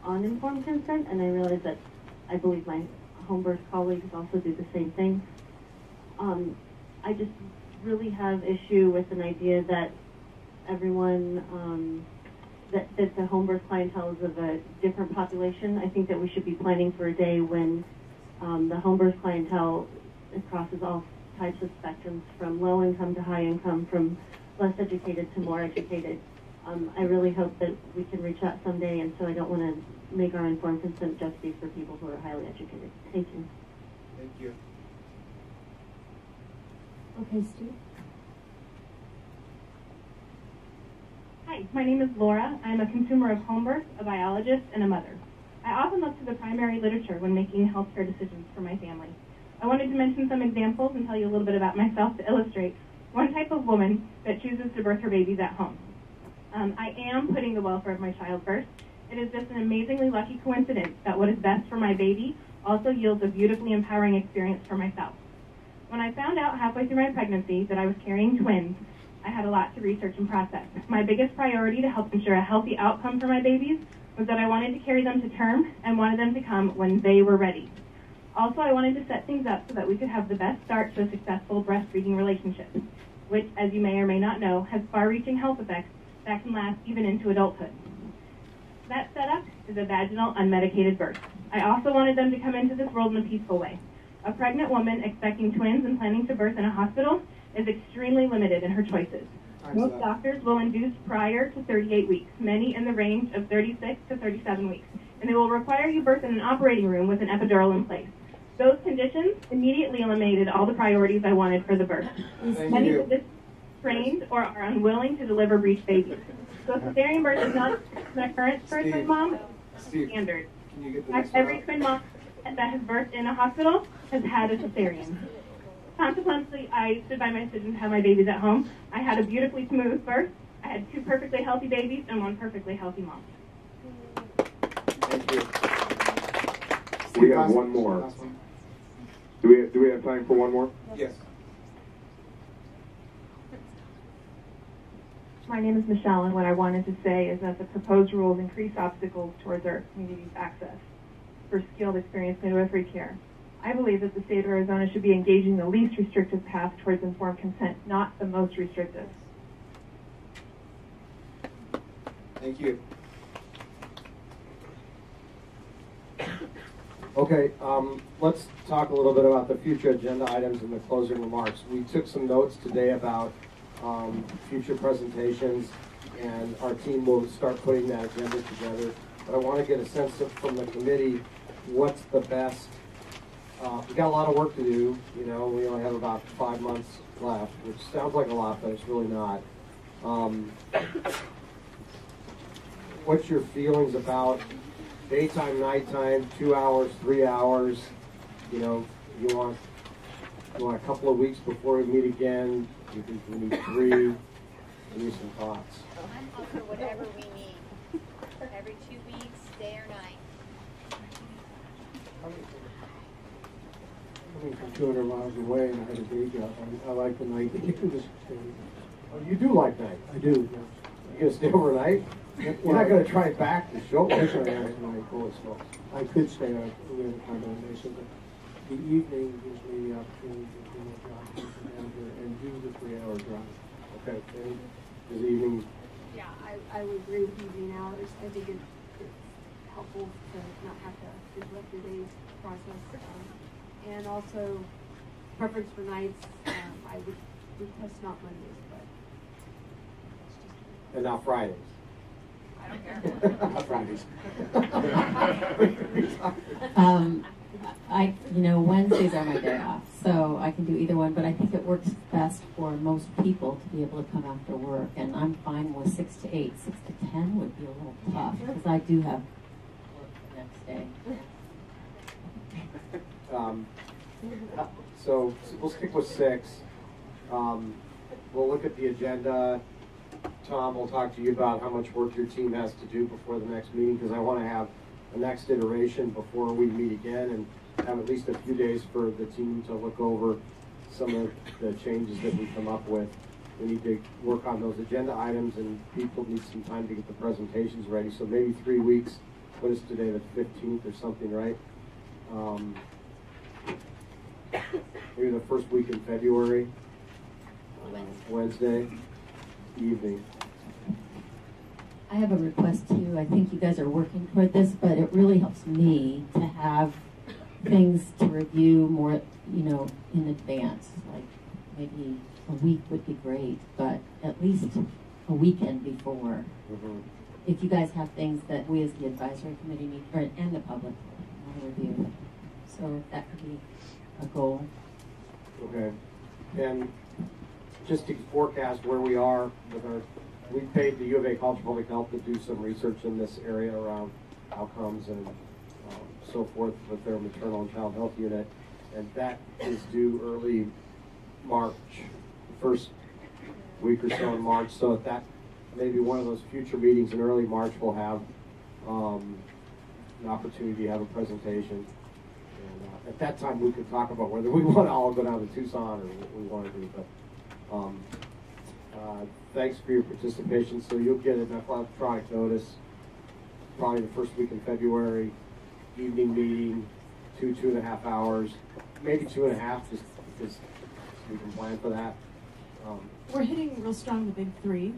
Speaker 5: on informed consent, and I realize that I believe my home birth colleagues also do the same thing. I just really have issue with an idea that everyone, that the home birth clientele is of a different population. I think that we should be planning for a day when the home birth clientele crosses all types of spectrums, from low income to high income, from less educated to more educated. I really hope that we can reach out someday, and so I don't want to make our informed consent just be for people who are highly educated. Thank you.
Speaker 9: Thank you.
Speaker 18: Okay, Steve.
Speaker 10: Hi, my name is Laura. I'm a consumer of home birth, a biologist, and a mother. I often look to the primary literature when making healthcare decisions for my family. I wanted to mention some examples and tell you a little bit about myself to illustrate one type of woman that chooses to birth her babies at home. I am putting the welfare of my child first. It is just an amazingly lucky coincidence that what is best for my baby also yields a beautifully empowering experience for myself. When I found out halfway through my pregnancy that I was carrying twins, I had a lot to research and process. My biggest priority to help ensure a healthy outcome for my babies was that I wanted to carry them to term and wanted them to come when they were ready. Also, I wanted to set things up so that we could have the best start to a successful breastfeeding relationship, which, as you may or may not know, has far-reaching health effects that can last even into adulthood. That setup is a vaginal, unmedicated birth. I also wanted them to come into this world in a peaceful way. A pregnant woman expecting twins and planning to birth in a hospital is extremely limited in her choices. Most doctors will induce prior to 38 weeks, many in the range of 36 to 37 weeks, and they will require you birth in an operating room with an epidural in place. Those conditions immediately eliminated all the priorities I wanted for the birth. Many of this trained or are unwilling to deliver breech babies. So cesarean birth is not an occurrence for a twin mom, it's standard. Every twin mom that has birthed in a hospital has had a cesarean. Consequently, I stood by my decision to have my babies at home. I had a beautifully smooth birth. I had 2 perfectly healthy babies and 1 perfectly healthy mom.
Speaker 9: Thank you.
Speaker 4: We have one more. Do we have time for one more?
Speaker 9: Yes.
Speaker 10: My name is Michelle, and what I wanted to say is that the proposed rules increase obstacles towards our community's access for skilled, experienced midwifery care. I believe that the state of Arizona should be engaging the least restrictive path towards informed consent, not the most restrictive.
Speaker 9: Thank you.
Speaker 1: Okay, let's talk a little bit about the future agenda items and the closing remarks. We took some notes today about future presentations, and our team will start putting that agenda together. But I want to get a sense of, from the committee, what's the best. We've got a lot of work to do. You know, we only have about 5 months left, which sounds like a lot, but it's really not. What's your feelings about daytime, nighttime, 2 hours, 3 hours? You know, you want a couple of weeks before we meet again? You think we need 3? Give me some thoughts.
Speaker 6: I'm up for whatever we need. Every 2 weeks, day or night.
Speaker 8: Coming from 200 miles away and I had a day job, I like the night that you can just stay.
Speaker 1: Oh, you do like night?
Speaker 8: I do, yes.
Speaker 1: You gonna stay overnight? You're not going to try back to show
Speaker 8: That's
Speaker 1: us.
Speaker 8: what I asked tonight, I could stay out with the condemnation, but the evening gives me the opportunity to do my job down here and do the 3-hour drive.
Speaker 1: Okay. This evening.
Speaker 3: Yeah, I would agree with evening hours. I think it's helpful to not have to interrupt your day's process. And also, preference for nights, I would request not Mondays, but
Speaker 1: And not Fridays.
Speaker 3: I don't care.
Speaker 1: Not Fridays.
Speaker 6: Wednesdays are my day off, so I can do either one, but I think it works best for most people to be able to come after work, and I'm fine with 6 to 8. 6 to 10 would be a little tough, because I do have work the next day.
Speaker 1: So we'll stick with 6. We'll look at the agenda. Tom, we'll talk to you about how much work your team has to do before the next meeting, because I want to have a next iteration before we meet again and have at least a few days for the team to look over some of the changes that we come up with. We need to work on those agenda items, and people need some time to get the presentations ready. So maybe 3 weeks. What is today, the 15th or something, right? Maybe the first week in February, Wednesday evening.
Speaker 6: I have a request too. I think you guys are working toward this, but it really helps me to have things to review more, in advance. Like maybe a week would be great, but at least a weekend before.
Speaker 1: Mm-hmm.
Speaker 6: If you guys have things that we as the advisory committee need, and the public want to review. So that could be a goal.
Speaker 1: Okay. And just to forecast where we are with we paid the U of A College of Public Health to do some research in this area around outcomes and so forth with their maternal and child health unit, and that is due early March, first week or so in March. So at that, maybe one of those future meetings in early March, we'll have an opportunity to have a presentation. And at that time, we could talk about whether we want to all go down to Tucson or what we want to do. But thanks for your participation. So you'll get an electronic notice probably the first week in February, evening meeting, 2.5 hours, maybe 2.5, just because we can plan for that.
Speaker 7: We're hitting real strong the big 3,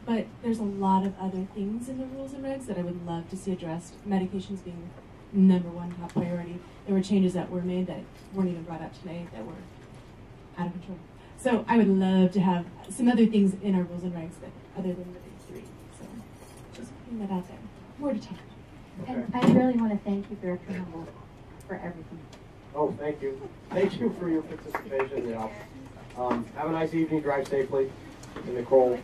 Speaker 7: but there's a lot of other things in the rules and regs that I would love to see addressed. Medications being #1 top priority. There were changes that were made that weren't even brought up today that were out of control. So I would love to have some other things in our rules and regs that other than the big 3. So just putting that out there. More to talk.
Speaker 1: Okay.
Speaker 18: And I really want to thank you, Director Humble, for everything.
Speaker 1: Oh, thank you. Thank you for your participation. Have a nice evening. Drive safely in the cold.